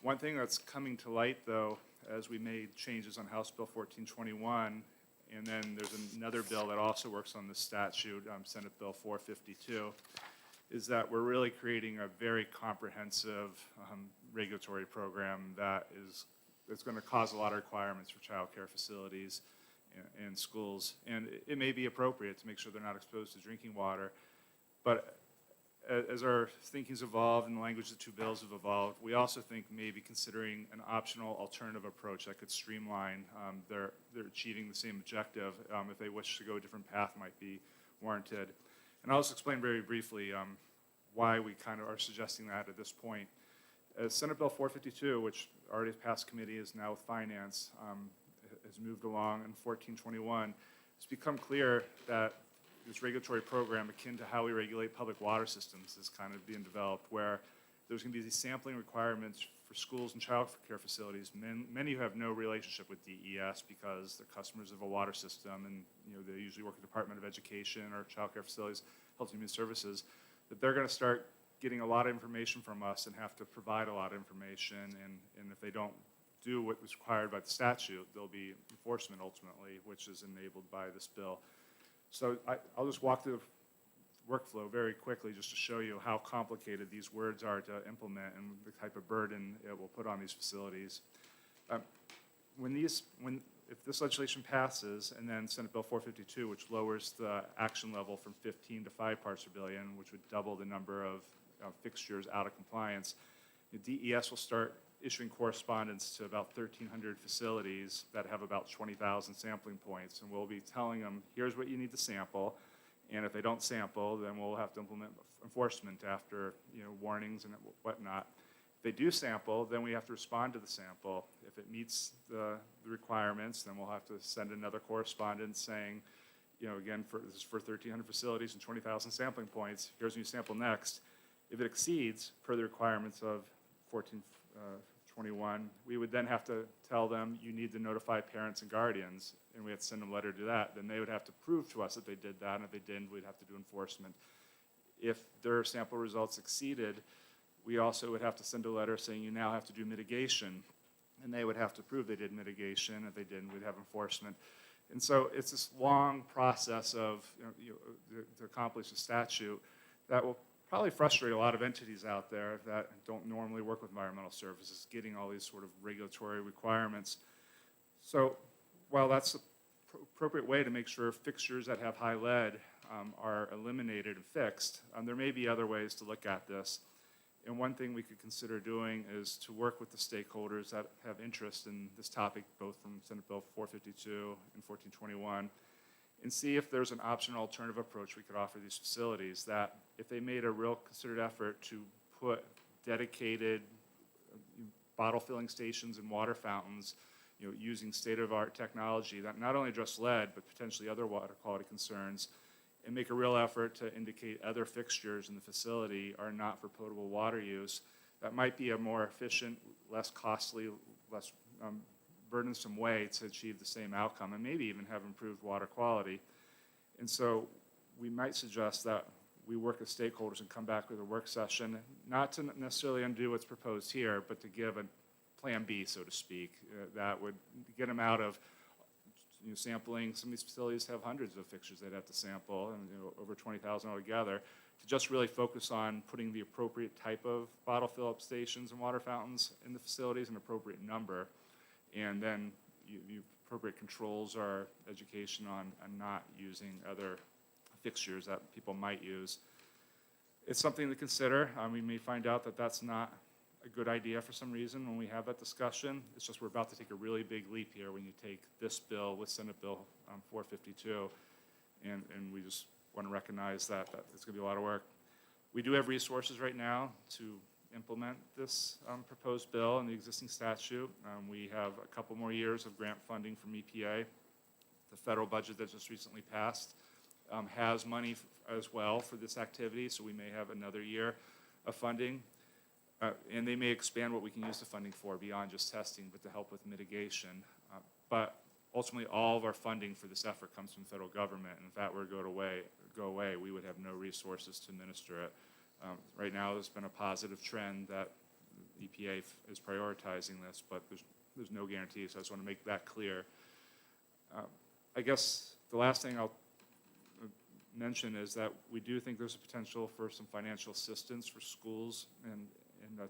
One thing that's coming to light, though, as we made changes on House Bill 1421, and then there's another bill that also works on this statute, Senate Bill 452, is that we're really creating a very comprehensive regulatory program that's going to cause a lot of requirements for childcare facilities and schools. And it may be appropriate to make sure they're not exposed to drinking water, but as our thinking's evolved and the language of the two bills have evolved, we also think maybe considering an optional alternative approach that could streamline their achieving the same objective, if they wish to go a different path, might be warranted. And I'll just explain very briefly why we kind of are suggesting that at this point. Senate Bill 452, which already passed committee, is now with Finance, has moved along in 1421. It's become clear that this regulatory program, akin to how we regulate public water systems, is kind of being developed, where there's going to be these sampling requirements for schools and child care facilities. Many who have no relationship with DES because they're customers of a water system, and they usually work at the Department of Education or child care facilities, Health and Human Services, that they're going to start getting a lot of information from us and have to provide a lot of information. And if they don't do what was required by the statute, there'll be enforcement ultimately, which is enabled by this bill. So I'll just walk through the workflow very quickly just to show you how complicated these words are to implement and the type of burden it will put on these facilities. If this legislation passes, and then Senate Bill 452, which lowers the action level from 15 to 5 parts per billion, which would double the number of fixtures out of compliance, the DES will start issuing correspondence to about 1,300 facilities that have about 20,000 sampling points, and we'll be telling them, here's what you need to sample, and if they don't sample, then we'll have to implement enforcement after warnings and whatnot. If they do sample, then we have to respond to the sample. If it meets the requirements, then we'll have to send another correspondence saying, again, this is for 1,300 facilities and 20,000 sampling points, here's when you sample next. If it exceeds per the requirements of 1421, we would then have to tell them you need to notify parents and guardians, and we have to send them a letter to that. Then they would have to prove to us that they did that, and if they didn't, we'd have to do enforcement. If their sample results exceeded, we also would have to send a letter saying you now have to do mitigation, and they would have to prove they did mitigation. If they didn't, we'd have enforcement. And so it's this long process of to accomplish the statute that will probably frustrate a lot of entities out there that don't normally work with environmental services, getting all these sort of regulatory requirements. So while that's the appropriate way to make sure fixtures that have high lead are eliminated and fixed, there may be other ways to look at this. And one thing we could consider doing is to work with the stakeholders that have interest in this topic, both from Senate Bill 452 and 1421, and see if there's an optional alternative approach we could offer these facilities that if they made a real considered effort to put dedicated bottle filling stations and water fountains, using state-of-the-art technology that not only address lead, but potentially other water quality concerns, and make a real effort to indicate other fixtures in the facility are not for potable water use. That might be a more efficient, less costly, less burdensome way to achieve the same outcome, and maybe even have improved water quality. And so we might suggest that we work with stakeholders and come back with a work session, not to necessarily undo what's proposed here, but to give a plan B, so to speak, that would get them out of sampling. Some of these facilities have hundreds of fixtures they'd have to sample, and over 20,000 altogether, to just really focus on putting the appropriate type of bottle fill-up stations and water fountains in the facilities, an appropriate number, and then the appropriate controls are education on not using other fixtures that people might use. It's something to consider. We may find out that that's not a good idea for some reason when we have that discussion. It's just we're about to take a really big leap here when you take this bill with Senate Bill 452, and we just want to recognize that it's going to be a lot of work. We do have resources right now to implement this proposed bill and the existing statute. We have a couple more years of grant funding from EPA. The federal budget that just recently passed has money as well for this activity, so we may have another year of funding. And they may expand what we can use the funding for beyond just testing, but to help with mitigation. But ultimately, all of our funding for this effort comes from the federal government, and if that were to go away, we would have no resources to administer it. Right now, there's been a positive trend that EPA is prioritizing this, but there's no guarantee, so I just want to make that clear. I guess the last thing I'll mention is that we do think there's a potential for some financial assistance for schools and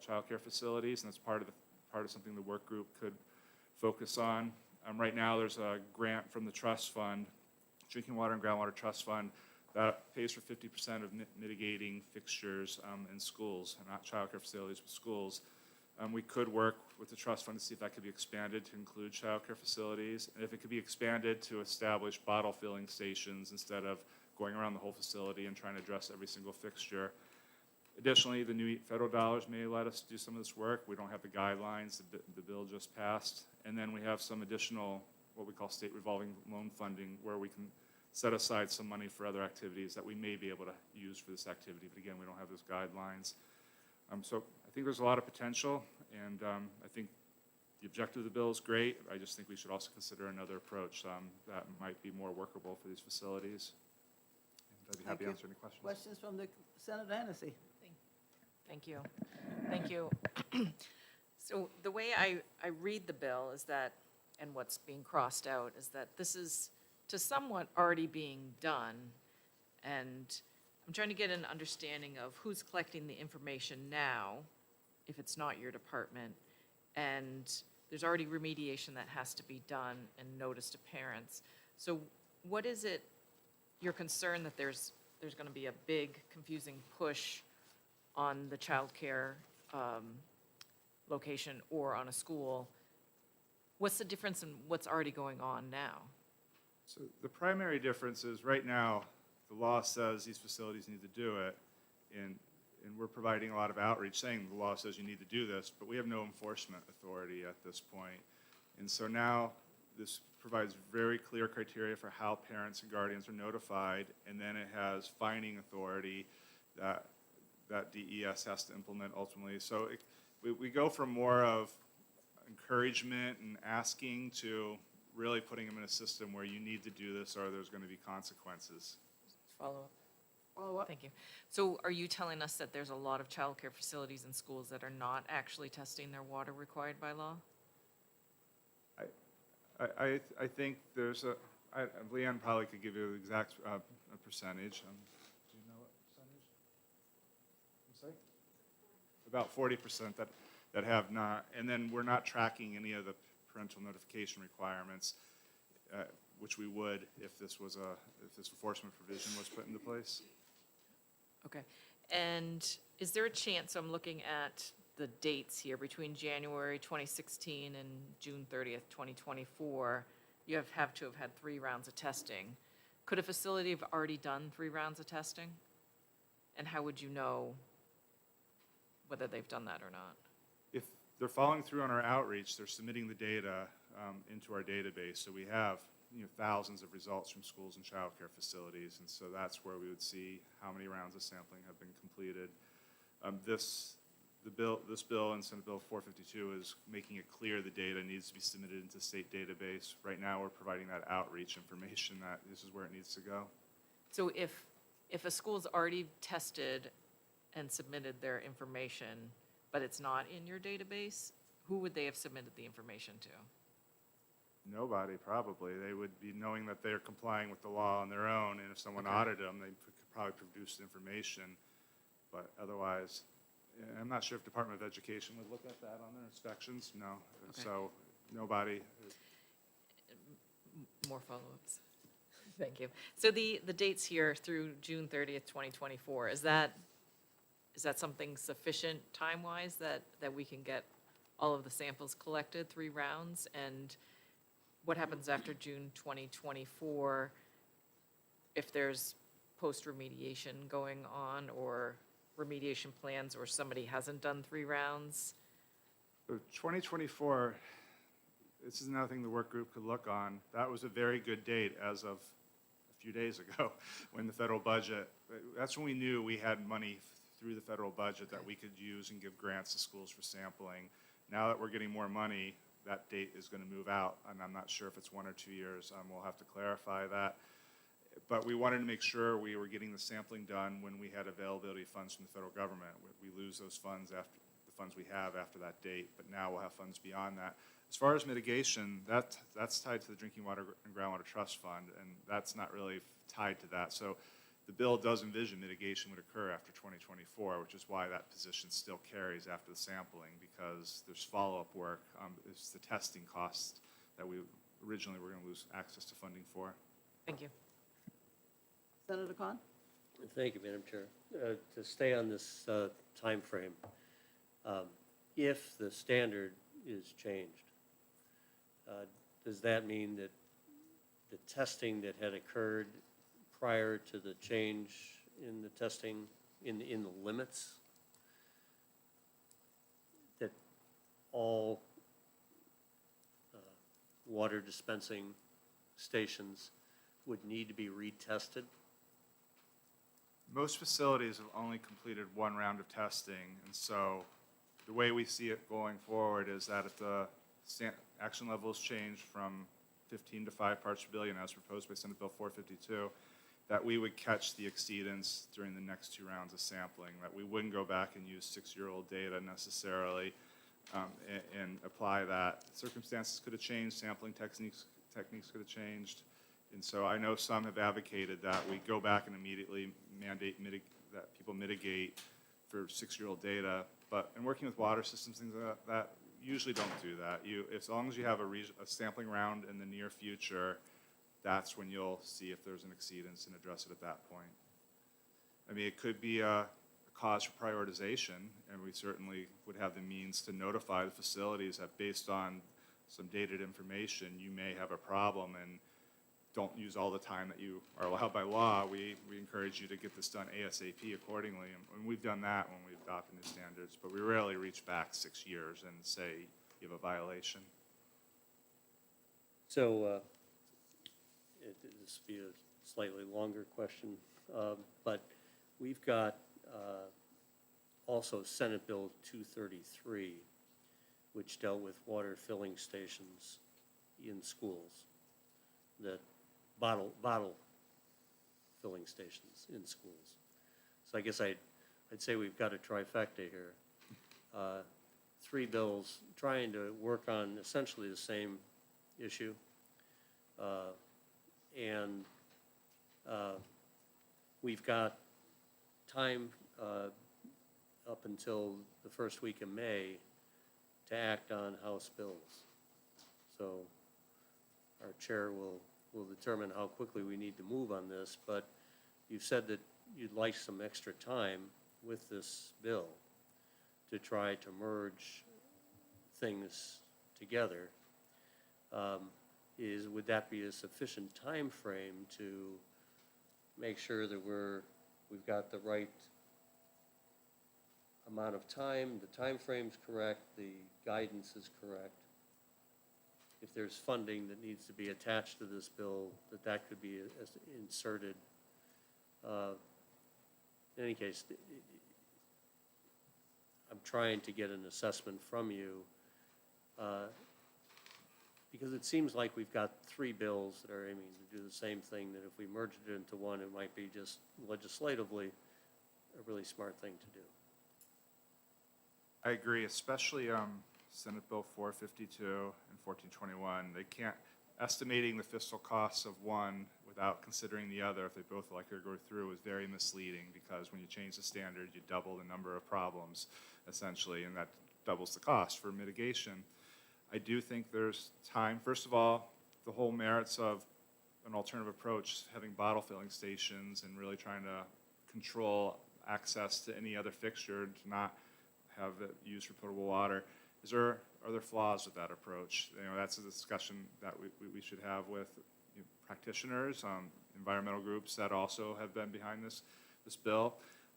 child care facilities, and that's part of something the work group could focus on. Right now, there's a grant from the trust fund, Drinking Water and Groundwater Trust Fund, that pays for 50% of mitigating fixtures in schools, not child care facilities, but schools. We could work with the trust fund to see if that could be expanded to include child care facilities, and if it could be expanded to establish bottle filling stations instead of going around the whole facility and trying to address every single fixture. Additionally, the new federal dollars may let us do some of this work. We don't have the guidelines, the bill just passed. And then we have some additional, what we call state revolving loan funding, where we can set aside some money for other activities that we may be able to use for this activity. But again, we don't have those guidelines. So I think there's a lot of potential, and I think the objective of the bill is great. I just think we should also consider another approach that might be more workable for these facilities. And I'd be happy to answer any questions. Questions from the Senator Hennessy? Thank you. Thank you. So the way I read the bill is that, and what's being crossed out, is that this is to somewhat already being done. And I'm trying to get an understanding of who's collecting the information now, if it's not your department. And there's already remediation that has to be done and notice to parents. So what is it, you're concerned that there's going to be a big confusing push on the childcare location or on a school? What's the difference in what's already going on now? So the primary difference is right now, the law says these facilities need to do it, and we're providing a lot of outreach saying the law says you need to do this, but we have no enforcement authority at this point. And so now this provides very clear criteria for how parents and guardians are notified, and then it has fining authority that DES has to implement ultimately. So we go from more of encouragement and asking to really putting them in a system where you need to do this or there's going to be consequences. Follow-up. Follow-up? Thank you. So are you telling us that there's a lot of childcare facilities and schools that are not actually testing their water required by law? I think there's Leanne probably could give you the exact percentage. Do you know what percentage? About 40% that have not, and then we're not tracking any of the parental notification requirements, which we would if this enforcement provision was put into place. Okay. And is there a chance, so I'm looking at the dates here, between January 2016 and June 30th, 2024, you have to have had 3 rounds of testing. Could a facility have already done 3 rounds of testing? And how would you know whether they've done that or not? If they're following through on our outreach, they're submitting the data, into our database. So we have, thousands of results from schools and childcare facilities, and so that's where we would see how many rounds of sampling have been completed. This bill and Senate Bill 452 is making it clear the data needs to be submitted into the state database. Right now, we're providing that outreach information that this is where it needs to go. So if a school's already tested and submitted their information, but it's not in your database, who would they have submitted the information to? Nobody, probably. They would be knowing that they're complying with the law on their own, and if someone audited them, they could probably produce information. But otherwise, I'm not sure if Department of Education would look at that on their inspections. No. Okay. So nobody. More follow-ups. Thank you. So the dates here through June 30th, 2024, is that something sufficient time-wise that we can get all of the samples collected, 3 rounds? And what happens after June 2024 if there's post-remediation going on or remediation plans or somebody hasn't done 3 rounds? So 2024, this is another thing the work group could look on. That was a very good date as of a few days ago when the federal budget, that's when we knew we had money through the federal budget that we could use and give grants to schools for sampling. Now that we're getting more money, that date is going to move out, and I'm not sure if it's 1 or 2 years. We'll have to clarify that. But we wanted to make sure we were getting the sampling done when we had availability of funds from the federal government. We lose those funds after the funds we have after that date, but now we'll have funds beyond that. As far as mitigation, that's tied to the Drinking Water and Groundwater Trust Fund, and that's not really tied to that. So the bill does envision mitigation would occur after 2024, which is why that position still carries after the sampling, because there's follow-up work. It's the testing costs that we originally were going to lose access to funding for. Thank you. Senator Khan? Thank you, Madam Chair. To stay on this timeframe, if the standard is changed, does that mean that the testing that had occurred prior to the change in the testing, in the limits, that all water dispensing stations would need to be retested? Most facilities have only completed 1 round of testing, and so the way we see it going forward is that if the action levels change from 15 to 5 parts per billion as proposed by Senate Bill 452, that we would catch the exceedance during the next 2 rounds of sampling, that we wouldn't go back and use 6-year-old data necessarily and apply that. Circumstances could have changed, sampling techniques could have changed. And so I know some have advocated that we go back and immediately mandate that people mitigate for 6-year-old data. But in working with water systems, things like that usually don't do that. As long as you have a sampling round in the near future, that's when you'll see if there's an exceedance and address it at that point. I mean, it could be a cause for prioritization, and we certainly would have the means to notify the facilities that based on some dated information, you may have a problem, and don't use all the time that you are allowed by law. We encourage you to get this done ASAP accordingly, and we've done that when we adopted new standards, but we rarely reach back 6 years and say you have a violation. So, this will be a slightly longer question, but we've got also Senate Bill 233, which dealt with water filling stations in schools, that bottle filling stations in schools. So I guess I'd say we've got a trifecta here. 3 bills trying to work on essentially the same issue. And we've got time up until the first week of May to act on House bills. So our chair will determine how quickly we need to move on this, but you've said that you'd like some extra time with this bill to try to merge things together. Would that be a sufficient time frame to make sure that we've got the right amount of time, the time frame's correct, the guidance is correct? if there's funding that needs to be attached to this bill, that could be inserted. In any case, I'm trying to get an assessment from you, because it seems like we've got three bills that are aiming to do the same thing, that if we merged it into one, it might be just legislatively a really smart thing to do. I agree, especially Senate Bill 452 and 1421. They can't, estimating the fiscal costs of one without considering the other, if they both likely go through, is very misleading, because when you change the standard, you double the number of problems, essentially, and that doubles the cost for mitigation. I do think there's time. First of all, the whole merits of an alternative approach, having bottle filling stations and really trying to control access to any other fixture to not have it used for potable water. Are there flaws with that approach? You know, that's a discussion that we should have with practitioners, environmental groups that also have been behind this bill.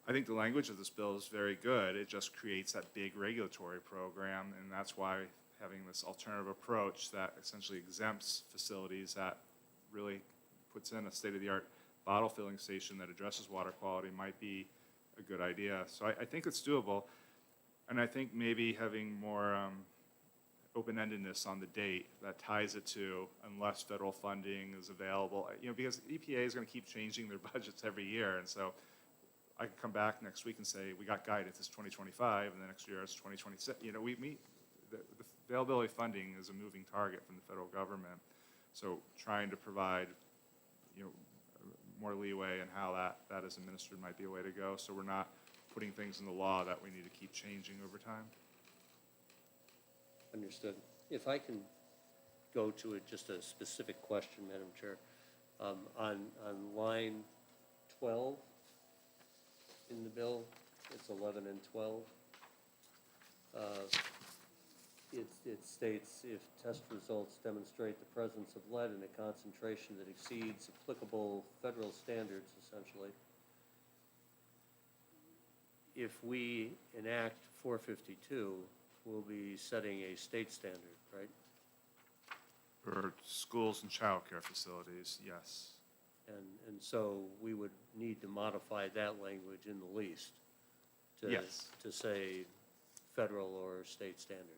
I think the language of this bill is very good. It just creates that big regulatory program, and that's why having this alternative approach that essentially exempts facilities, that really puts in a state-of-the-art bottle filling station that addresses water quality, might be a good idea. So I think it's doable, and I think maybe having more open-endedness on the date that ties it to unless federal funding is available, because EPA is going to keep changing their budgets every year, and so I can come back next week and say, we got guidance, it's 2025, and the next year it's 2026. The availability of funding is a moving target from the federal government. So trying to provide, more leeway in how that is administered might be a way to go. So we're not putting things in the law that we need to keep changing over time. Understood. If I can go to just a specific question, Madam Chair. On line 12 in the bill, it's 11 and 12. It states, if test results demonstrate the presence of lead in a concentration that exceeds applicable federal standards, essentially, if we enact 452, we'll be setting a state standard, right? For schools and childcare facilities, yes. And so we would need to modify that language in the least to, Yes. to say federal or state standards.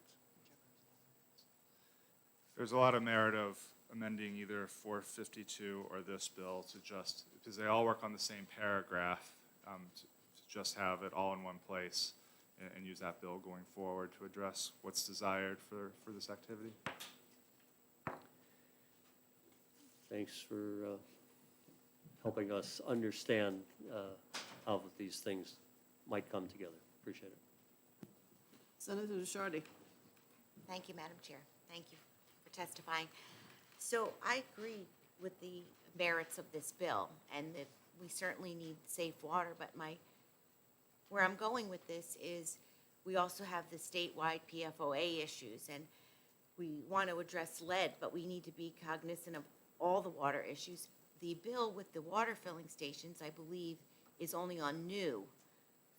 There's a lot of merit of amending either 452 or this bill to just, because they all work on the same paragraph, to just have it all in one place and use that bill going forward to address what's desired for this activity. Thanks for helping us understand how these things might come together. Appreciate it. Senator DeShardy. Thank you, Madam Chair. Thank you for testifying. So I agree with the merits of this bill, and that we certainly need safe water, but where I'm going with this is we also have the statewide PFOA issues, and we want to address lead, but we need to be cognizant of all the water issues. The bill with the water filling stations, I believe, is only on new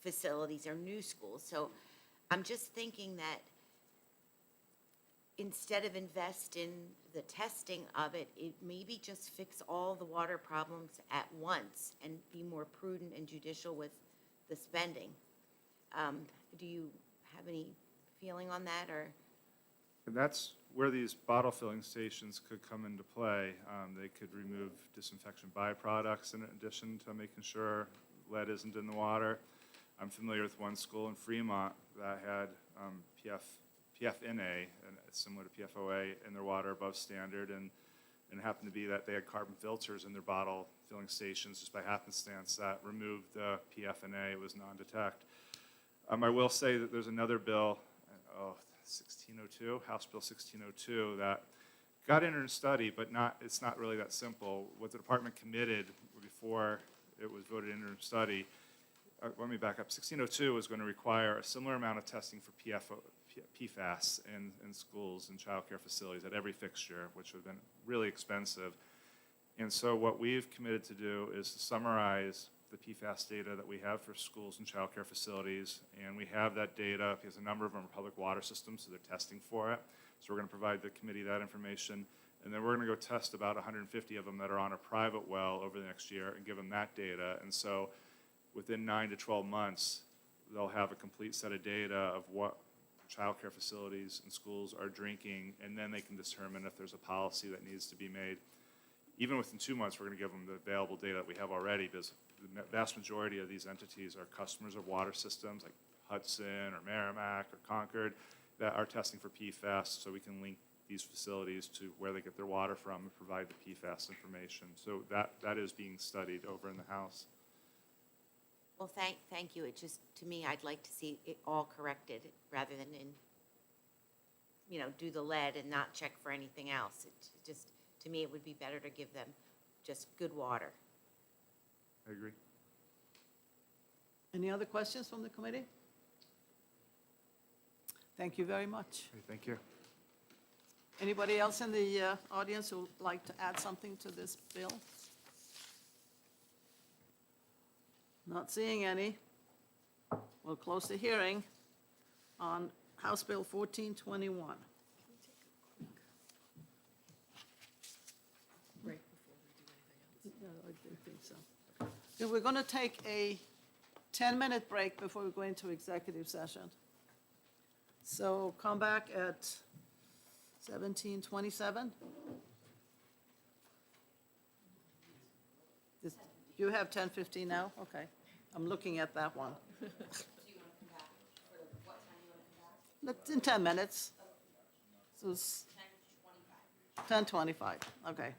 facilities or new schools. So I'm just thinking that instead of invest in the testing of it, it maybe just fix all the water problems at once and be more prudent and judicial with the spending. Do you have any feeling on that, or? And that's where these bottle filling stations could come into play. They could remove disinfection byproducts in addition to making sure lead isn't in the water. I'm familiar with one school in Fremont that had PFNA, and it's similar to PFOA, in their water above standard, and it happened to be that they had carbon filters in their bottle filling stations just by happenstance that removed the PFNA. It was non-detect. I will say that there's another bill, 1602, House Bill 1602, that got entered in study, but it's not really that simple. What the department committed before it was voted into study, let me back up. 1602 is going to require a similar amount of testing for PFAS in schools and child care facilities at every fixture, which would have been really expensive. And so what we've committed to do is to summarize the PFAS data that we have for schools and child care facilities, and we have that data because a number of them are public water systems, so they're testing for it. So we're going to provide the committee that information. And then we're going to go test about 150 of them that are on a private well over the next year and give them that data. And so within 9 to 12 months, they'll have a complete set of data of what childcare facilities and schools are drinking, and then they can determine if there's a policy that needs to be made. Even within 2 months, we're going to give them the available data that we have already, because the vast majority of these entities are customers of water systems like Hudson or Merrimack or Concord that are testing for PFAS, so we can link these facilities to where they get their water from and provide the PFAS information. So that is being studied over in the House. Well, thank you. It just, to me, I'd like to see it all corrected rather than do the lead and not check for anything else. It just, to me, it would be better to give them just good water. I agree. Any other questions from the committee? Thank you very much. Okay, thank you. Anybody else in the audience who would like to add something to this bill? Not seeing any. We'll close the hearing on House Bill 1421. Right before we do anything else. No, I didn't think so. Yeah, we're going to take a 10-minute break before we go into executive session. So come back at 17:27. You have 10:15 now? Okay. I'm looking at that one. Let's in 10 minutes. So it's 10:25, okay.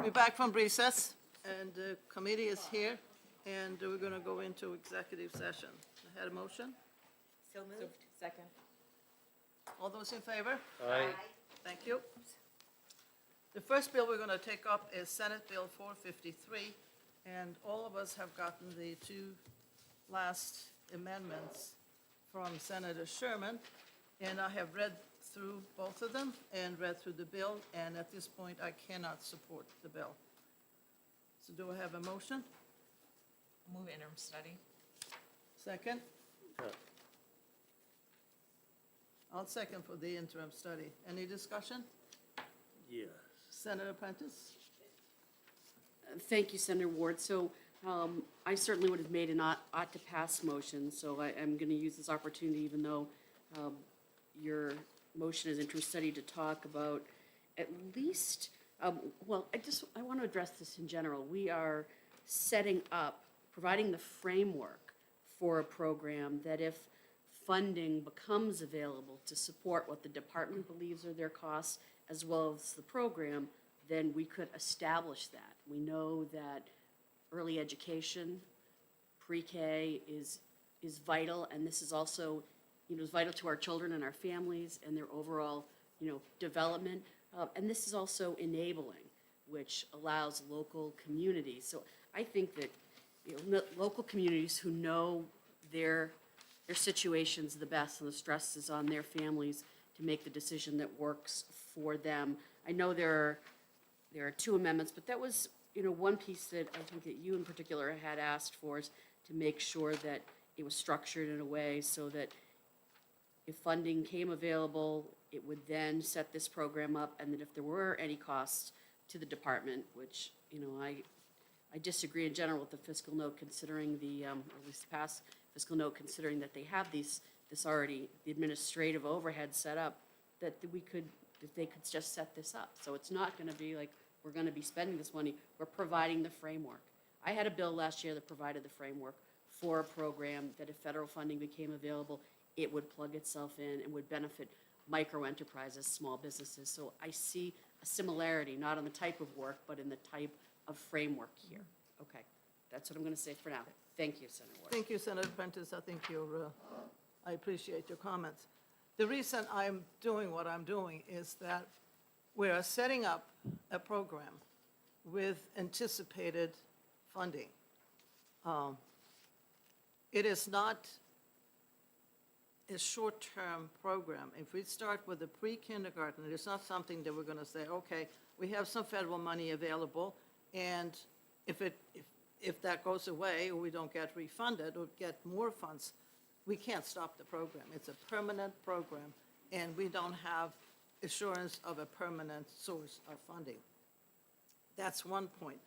We're back from recess, and the committee is here, and we're going to go into executive session. I had a motion? So moved. Second. All those in favor? Aye. Thank you. The first bill we're going to take up is Senate Bill 453, and all of us have gotten the two last amendments from Senator Sherman, and I have read through both of them and read through the bill, and at this point, I cannot support the bill. So do I have a motion? Move interim study. Second? Yeah. I'll second for the interim study. Any discussion? Yes. Senator Prentice? Thank you, Senator Ward. So I certainly would have made an ought to pass motion, so I'm going to use this opportunity, even though your motion is interim study, to talk about at least, I want to address this in general. We are setting up, providing the framework for a program that if funding becomes available to support what the department believes are their costs, as well as the program, then we could establish that. We know that early education, pre-K is vital, and this is also, is vital to our children and our families and their overall, development. And this is also enabling, which allows local communities. So I think that, local communities who know their situations the best and the stress is on their families to make the decision that works for them. I know there are two amendments, but that was, one piece that I think that you in particular had asked for, is to make sure that it was structured in a way so that if funding came available, it would then set this program up, and that if there were any costs to the department, which, I disagree in general with the fiscal note, considering or at least the past fiscal note, considering that they have this already, the administrative overhead set up, that they could just set this up. So it's not gonna be like, we're gonna be spending this money, we're providing the framework. I had a bill last year that provided the framework for a program that if federal funding became available, it would plug itself in and would benefit micro enterprises, small businesses. So I see a similarity, not in the type of work, but in the type of framework here. Okay, that's what I'm gonna say for now. Thank you, Senator Ward. Thank you, Senator Prentice. I think I appreciate your comments. The reason I'm doing what I'm doing is that we are setting up a program with anticipated funding. It is not a short-term program. If we start with the pre-kindergarten, it is not something that we're going to say, okay, we have some federal money available, and if that goes away, or we don't get refunded or get more funds, we can't stop the program. It's a permanent program, and we don't have assurance of a permanent source of funding. That's one point.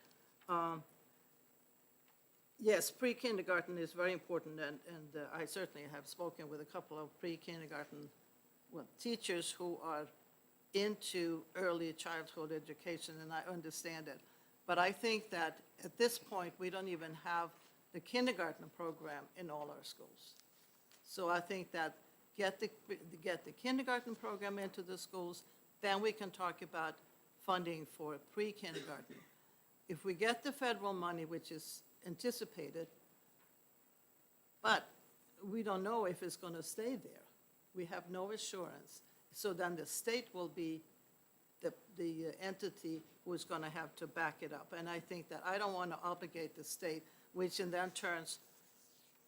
Yes, pre-kindergarten is very important, and I certainly have spoken with a couple of pre-kindergarten teachers who are into early childhood education, and I understand it. But I think that at this point, we don't even have the kindergarten program in all our schools. So I think that get the kindergarten program into the schools, then we can talk about funding for pre-kindergarten. If we get the federal money, which is anticipated, but we don't know if it's going to stay there. We have no assurance. So then the state will be the entity who is going to have to back it up. And I think that I don't want to obligate the state, which in then turns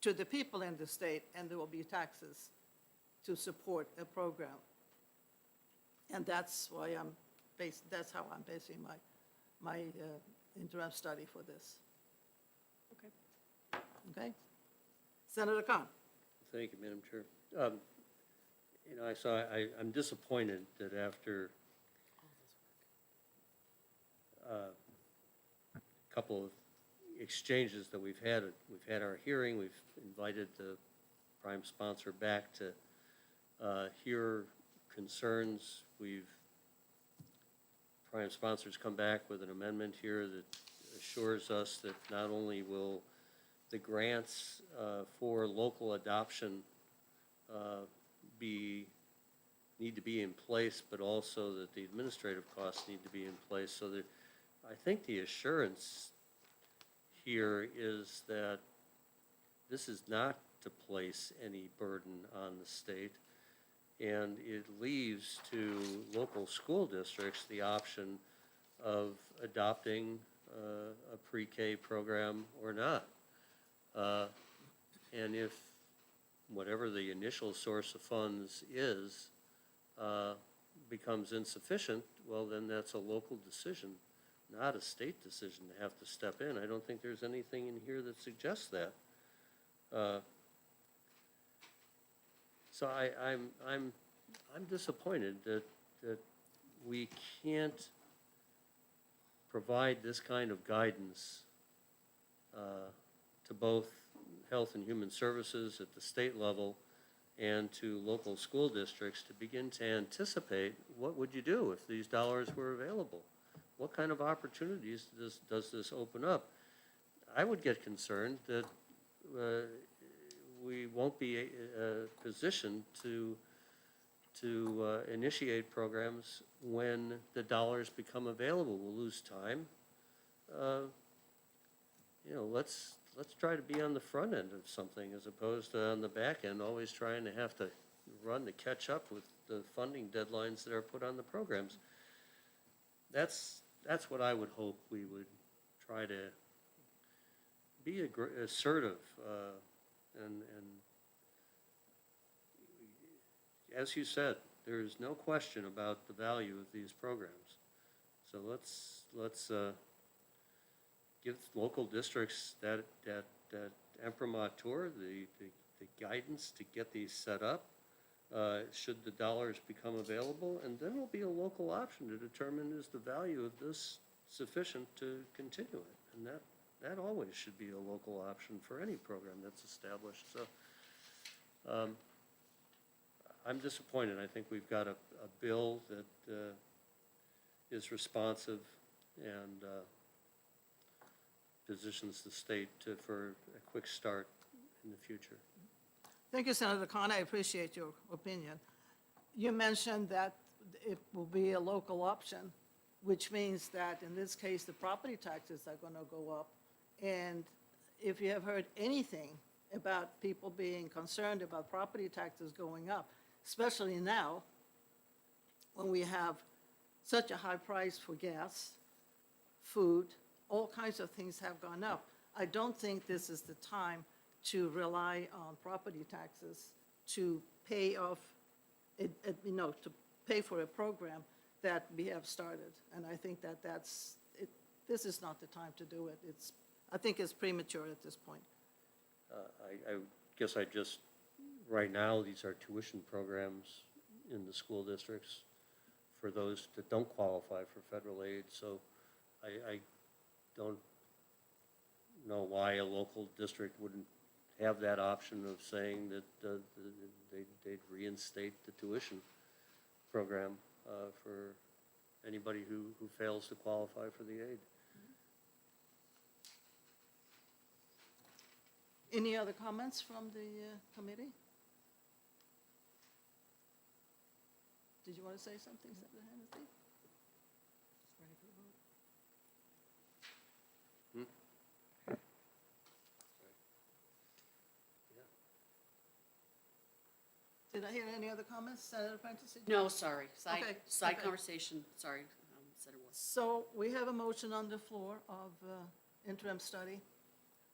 to the people in the state, and there will be taxes to support a program. And that's why that's how I'm basing my interim study for this. Okay? Senator Khan? Thank you, Madam Chair. I'm disappointed that after a couple of exchanges that we've had our hearing, we've invited the prime sponsor back to hear concerns. Prime sponsors come back with an amendment here that assures us that not only will the grants for local adoption need to be in place, but also that the administrative costs need to be in place so that I think the assurance here is that this is not to place any burden on the state, and it leaves to local school districts the option of adopting a pre-K program or not. And if whatever the initial source of funds is becomes insufficient, well, then that's a local decision, not a state decision to have to step in. I don't think there's anything in here that suggests that. So I'm disappointed that we can't provide this kind of guidance to both Health and Human Services at the state level and to local school districts to begin to anticipate what would you do if these dollars were available? What kind of opportunities does this open up? I would get concerned that we won't be positioned to initiate programs when the dollars become available. We'll lose time. Let's try to be on the front end of something as opposed to on the back end, always trying to have to run to catch up with the funding deadlines that are put on the programs. That's what I would hope we would try to be assertive and as you said, there is no question about the value of these programs. So let's give local districts that imprimatur, the guidance to get these set up, should the dollars become available, and then it'll be a local option to determine is the value of this sufficient to continue it. And that always should be a local option for any program that's established. So I'm disappointed. I think we've got a bill that is responsive and positions the state for a quick start in the future. Thank you, Senator Khan. I appreciate your opinion. You mentioned that it will be a local option, which means that in this case, the property taxes are going to go up. And if you have heard anything about people being concerned about property taxes going up, especially now when we have such a high price for gas, food, all kinds of things have gone up. I don't think this is the time to rely on property taxes to pay off, to pay for a program that we have started. And I think that this is not the time to do it. I think it's premature at this point. I guess right now, these are tuition programs in the school districts for those that don't qualify for federal aid. So I don't know why a local district wouldn't have that option of saying that they'd reinstate the tuition program for anybody who fails to qualify for the aid. Any other comments from the committee? Did you want to say something, Senator Hennessy? Did I hear any other comments, Senator Prentice? No, sorry, Okay, side okay. conversation, sorry, Senator Ward. So we have a motion on the floor of interim study,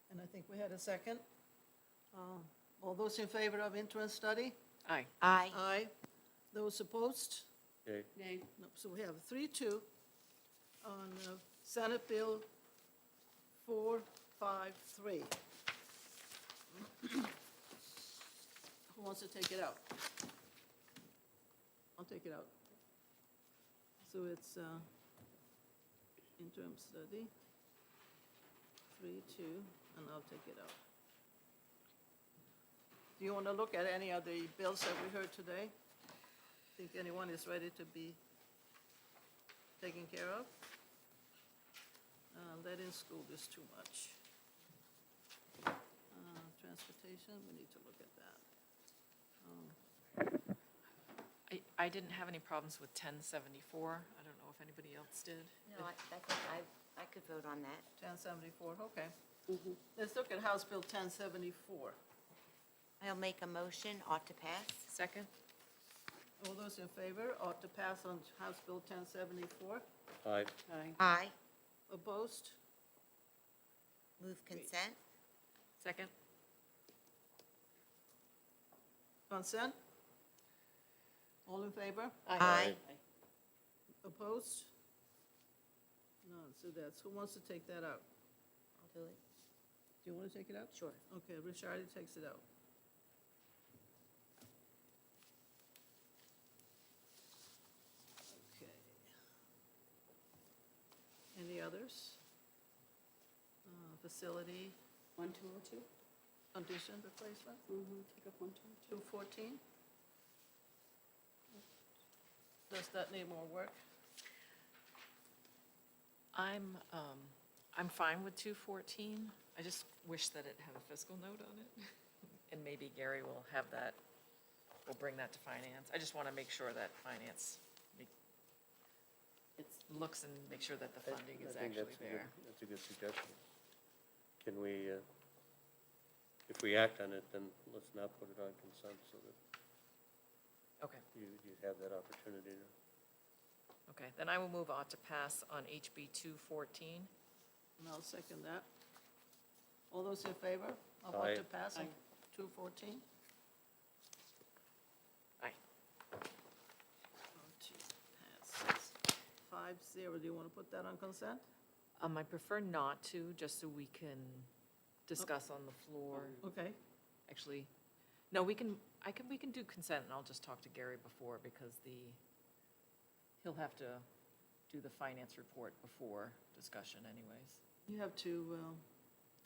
and I think we had a second. All those in favor of interim study? Aye. Aye. Aye. Those opposed? Okay. Nay. No, so we have 3-2 on Senate Bill 453. Who wants to take it out? I'll take it out. So it's interim study, 3-2, and I'll take it out. Do you want to look at any of the bills that we heard today? Think anyone is ready to be taken care of? Lead in school is too much. Transportation, we need to look at that. I didn't have any problems with 1074. I don't know if anybody else did. No, I think I could vote on that. 1074, okay. Let's look at House Bill 1074. I'll make a motion, ought to pass. Second? All those in favor ought to pass on House Bill 1074. Aye. Aye. Opposed? Move consent. Second? Consent? All in favor? Aye. Opposed? None, so that's, who wants to take that out? I'll do it. Do you want to take it out? Sure. Okay, Richardi takes it out. Okay. Any others? Facility, 1202? condition replacement, Take up 1202. 214? Does that need more work? I'm fine with 214. I just wish that it had a fiscal note on it. And maybe Gary will have that, will bring that to finance. I just want to make sure that finance looks and make sure that the funding is I think actually that's a good- there. That's a good suggestion. Can we, if we act on it, then let's not put it on consent so that Okay, you have that opportunity to. okay. Then I will move on to pass on HB 214. And I'll second that. All those in favor of Aye. what to pass on 214? Aye. Passes 5-0. Do you want to put that on consent? I prefer not to, just so we can discuss on the floor. Okay. Actually, no, we can do consent, and I'll just talk to Gary before, because he'll have to do the finance report before discussion anyways. You have to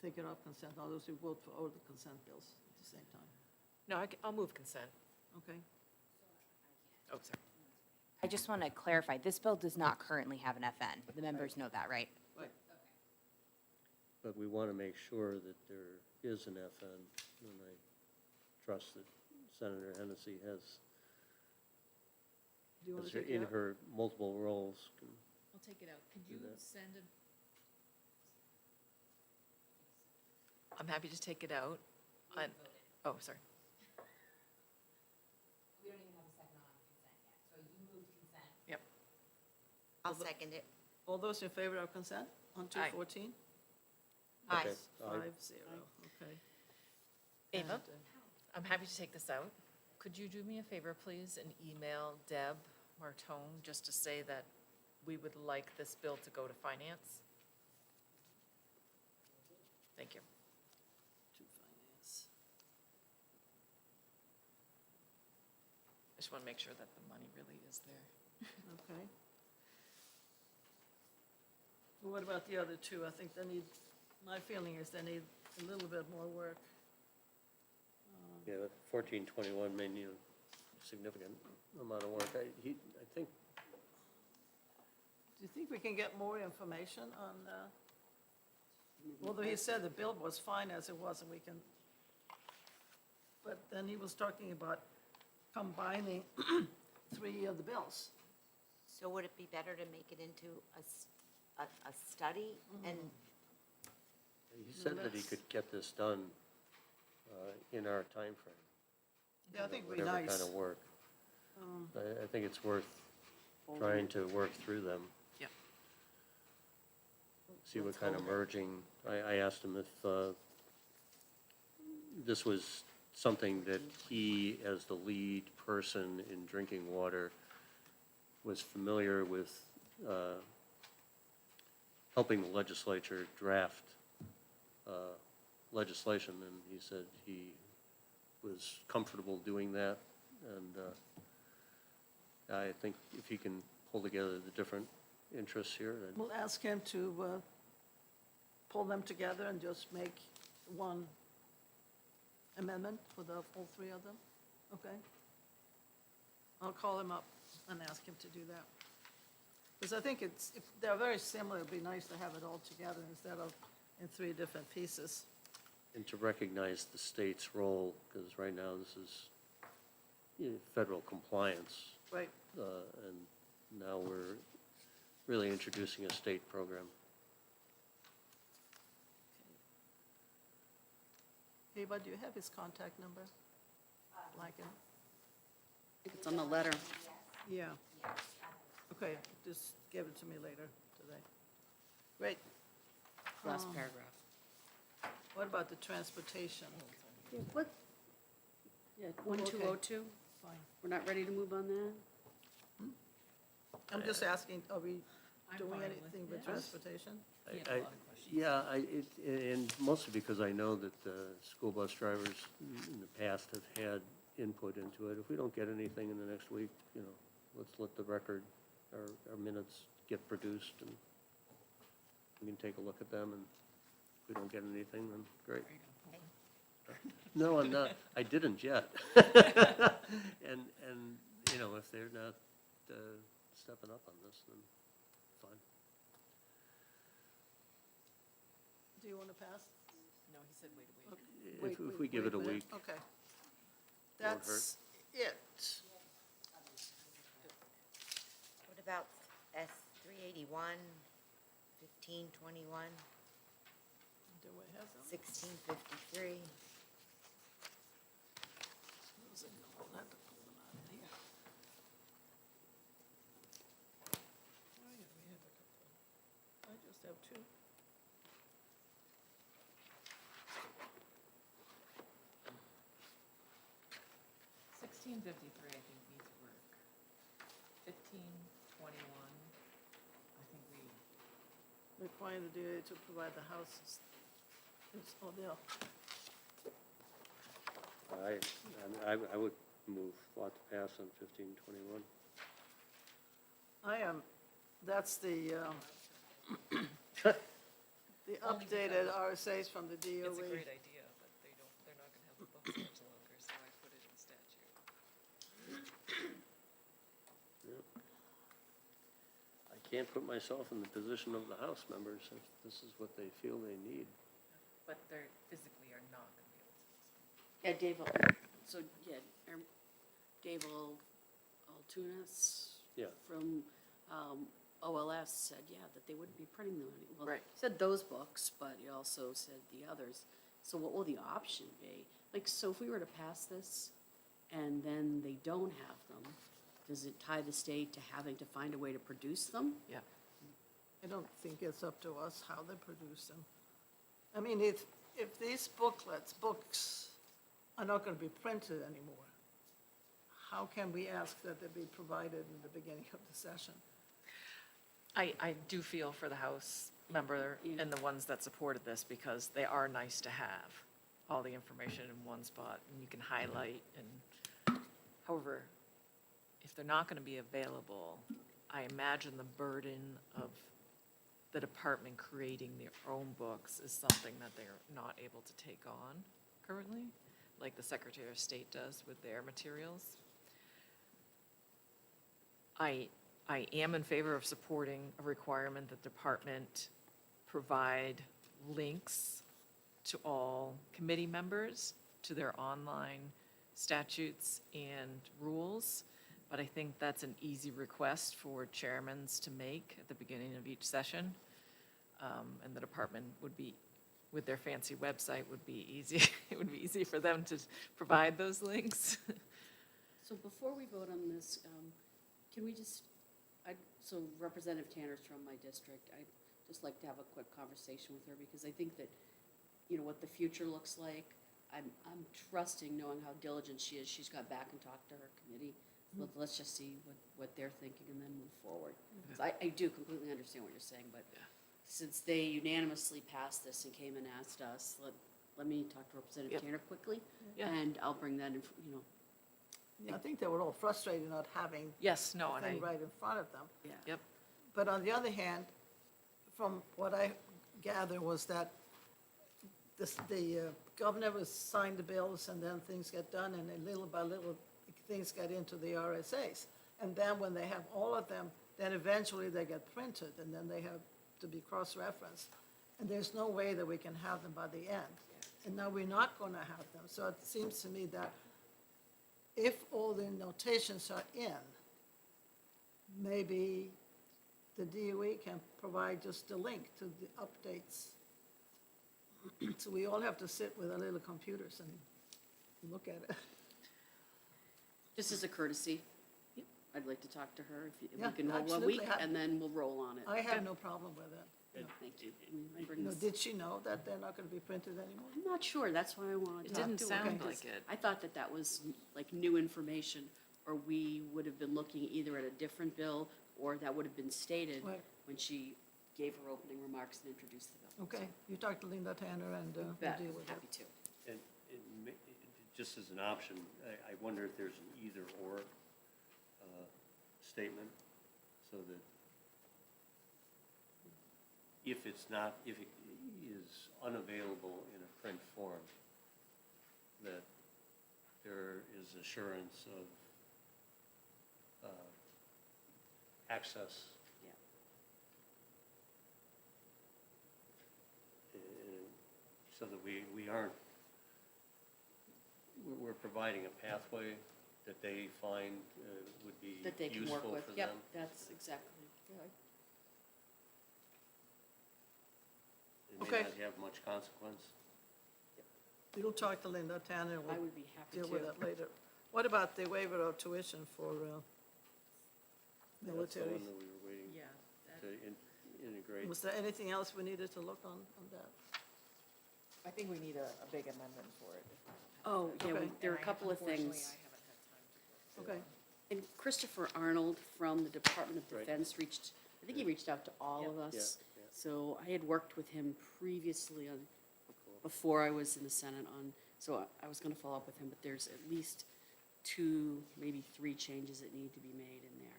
take it off consent. All those who vote for all the consent bills at the same time. No, I'll move consent. Okay? Oh, sorry. I just want to clarify, this bill does not currently have an FN. The members know that, right? Right. But we want to make sure that there is an FN, and I trust that Senator Hennessy has, Do you want to take in it out? her multiple roles, can I'll take it out. Could Do you that. send it? I'm happy to take it out. Oh, sorry. We don't even have a second on consent yet, so you moved consent. Yep. I'll second it. All those in favor of consent on 214? Aye. Okay. 5-0, okay. Ava, And, I'm happy to take this out. Could you do me a favor, please, and email Deb Martone just to say that we would like this bill to go to finance? Thank you. To finance. I just want to make sure that the money really is there. Okay. Well, what about the other two? I think they need, my feeling is they need a little bit more work. Yeah, 1421 may need a significant amount of work. I think, Do you think we can get more information on, although he said the bill was fine as it was, and we can, but then he was talking about combining three of the bills. So would it be better to make it into a study and he said that he could get this done in our timeframe. Yeah, I think it'd be Whatever nice. kind of work. I think it's worth trying to work through them. Yep. See what kind of merging, I asked him if this was something that he, as the lead person in drinking water, was familiar with helping the legislature draft legislation, and he said he was comfortable doing that, and I think if he can pull together the different interests here, then We'll ask him to pull them together and just make one amendment for the all three of them, okay? I'll call him up and ask him to do that. Because I think it's, if they're very similar, it'd be nice to have it all together instead of in three different pieces. and to recognize the state's role, because right now this is federal compliance, Right, and now we're really introducing a state program. Ava, do you have his contact number? Like, I think it's on the letter. yeah. Okay, just give it to me later today. Great. Last paragraph. What about the transportation? Yeah, what? Yeah, 1202, Fine. we're not ready to move on that? I'm just asking, are we I'm doing fine with anything with it. transportation? And mostly because I know that the school bus drivers in the past have had input into it. If we don't get anything in the next week, let's let the record, our minutes get produced, and we can take a look at them, and if we don't get anything, then great. No, I'm not, I didn't yet. And, if they're not stepping up on this, then fine. Do you want to pass? No, he said wait a week. If we give it a week. Okay. hurt. That's it. What about S 381, 1521, Do we have them? 1653? Those are good. I'll have to pull them out of here. Oh, yeah, we have a couple. I just have two. Sixteen fifty-three, I think, needs work. 1521, I think we, Require the DA to provide the houses. Oh, there. I would move lot to pass on 1521. That's the the updated RSA's from the DOE. it's a great idea, but they're not gonna have the books much longer, so I put it in statute. I can't put myself in the position of the House members if this is what they feel they need. But they're physically are not gonna be able to. Yeah, Dave, Dave Altunas Yeah. from OLS said, yeah, that they wouldn't be printing them anymore. Well, Right. he said those books, but he also said the others. So what will the option be? Like, so if we were to pass this and then they don't have them, does it tie the state to having to find a way to produce them? Yeah. I don't think it's up to us how they produce them. I mean, if these books are not going to be printed anymore, how can we ask that they be provided in the beginning of the session? I do feel for the House member and the ones that supported this, because they are nice to have, all the information in one spot, and you can highlight, and, however, if they're not gonna be available, I imagine the burden of the department creating their own books is something that they're not able to take on currently, like the Secretary of State does with their materials. I am in favor of supporting a requirement that the department provide links to all committee members to their online statutes and rules, but I think that's an easy request for chairmans to make at the beginning of each session. And the department would be, with their fancy website, would be easy, it would be easy for them to provide those links. So before we vote on this, can we just, so Representative Tanner's from my district, I'd just like to have a quick conversation with her, because I think that, what the future looks like, I'm trusting, knowing how diligent she is, she's got back and talked to her committee. Let's just see what they're thinking and then move forward. 'Cause I do completely understand what you're saying, but since they unanimously passed this and came and asked us, let me talk to Representative Yep. Tanner quickly, Yeah. and I'll bring that in, I think they were all frustrated not having Yes, no, the and thing right in front of them. yeah. Yep. But on the other hand, from what I gather was that the governor was signed the bills, and then things get done, and then little by little, things get into the RSAs. And then when they have all of them, then eventually they get printed, and then they have to be cross-referenced. And there's no way that we can have them by the end. And now we're not going to have them. So it seems to me that if all the notations are in, maybe the DOE can provide just a link to the updates So we all have to sit with our little computers and look at it. Just as a courtesy, I'd like to talk to her, if Yeah, we can hold 1 absolutely. week, and then we'll roll on it. I have no problem with that. Thank you. I bring You know, this- did she know that they're not gonna be printed anymore? I'm not sure, that's why I wanted It to. didn't to, sound okay. like it. I thought that that was like new information, or we would have been looking either at a different bill, or that would have been stated Right. when she gave her opening remarks and introduced the bill. Okay, you talk to Linda Tanner and we'll Bet, deal with it. happy to. And just as an option, I wonder if there's an either-or statement, so that if it is unavailable in a print form, that there is assurance of access. Yeah. So that we aren't, we're providing a pathway that they find would be That they can work useful with, for yep, them. that's exactly, yeah. It may Okay. not have much consequence. You'll talk to Linda Tanner, I we'll would be happy deal with to. that later. What about the waiver of tuition for That's the military? one that we were waiting Yeah. to integrate. Was there anything else we needed to look on that? I think we need a big amendment for it. Oh, yeah, Okay. there are a couple of things. Okay, And Christopher Arnold from the Department of Right. Defense I think he reached out to all of us. Yeah, yeah. So I had worked with him previously before I was in the Senate so I was gonna follow up with him, but there's at least 2, maybe 3 changes that need to be made in there.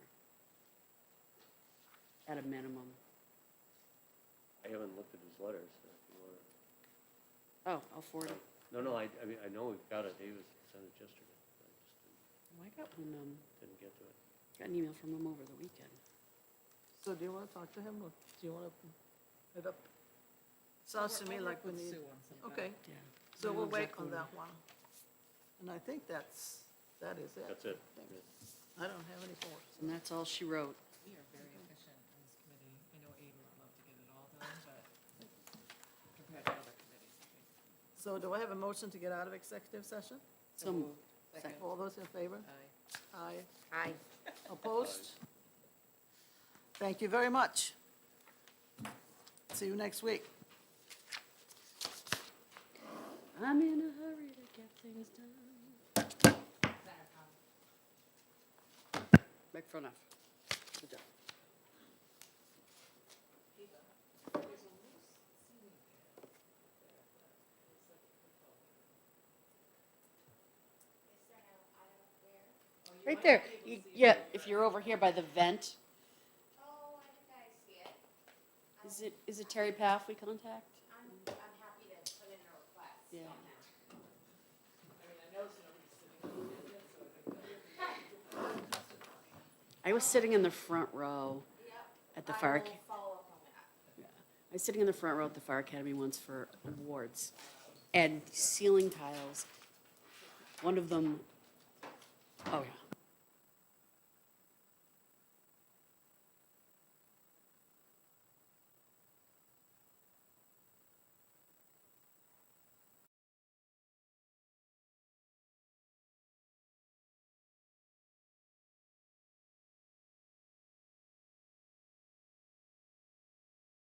At a minimum. I haven't looked at his letters, so if you wanna. Oh, I'll forward it. No, I mean, I know we've got it, David sent it yesterday, I just I got one, didn't get to it. got an email from him over the weekend. so do you want to talk to him, or do you want to put it up? Sounds to me like we need, okay, Yeah. so I know we'll wait exactly on what- that one. And I think that is it. That's it. I think. I don't have any more. And that's all she wrote. We are very efficient in this committee. I know Abe would love to get it all done, but compared to other committees, I think. So do I have a motion to get out of executive session? So moved. Second. All those in favor? Aye. Aye. Aye. Opposed? Thank you very much. See you next week. I'm in a hurry to get things done. Back front off. Good job. Right there. Yeah, if you're over here by the vent. Oh, I think I see it. Is it Terry Paff we contact? I'm happy to put in a request. Yeah. I was sitting in the front row at the fire. Follow up on that. I was sitting in the front row at the Fire Academy once for awards, and ceiling tiles, one of them, oh yeah,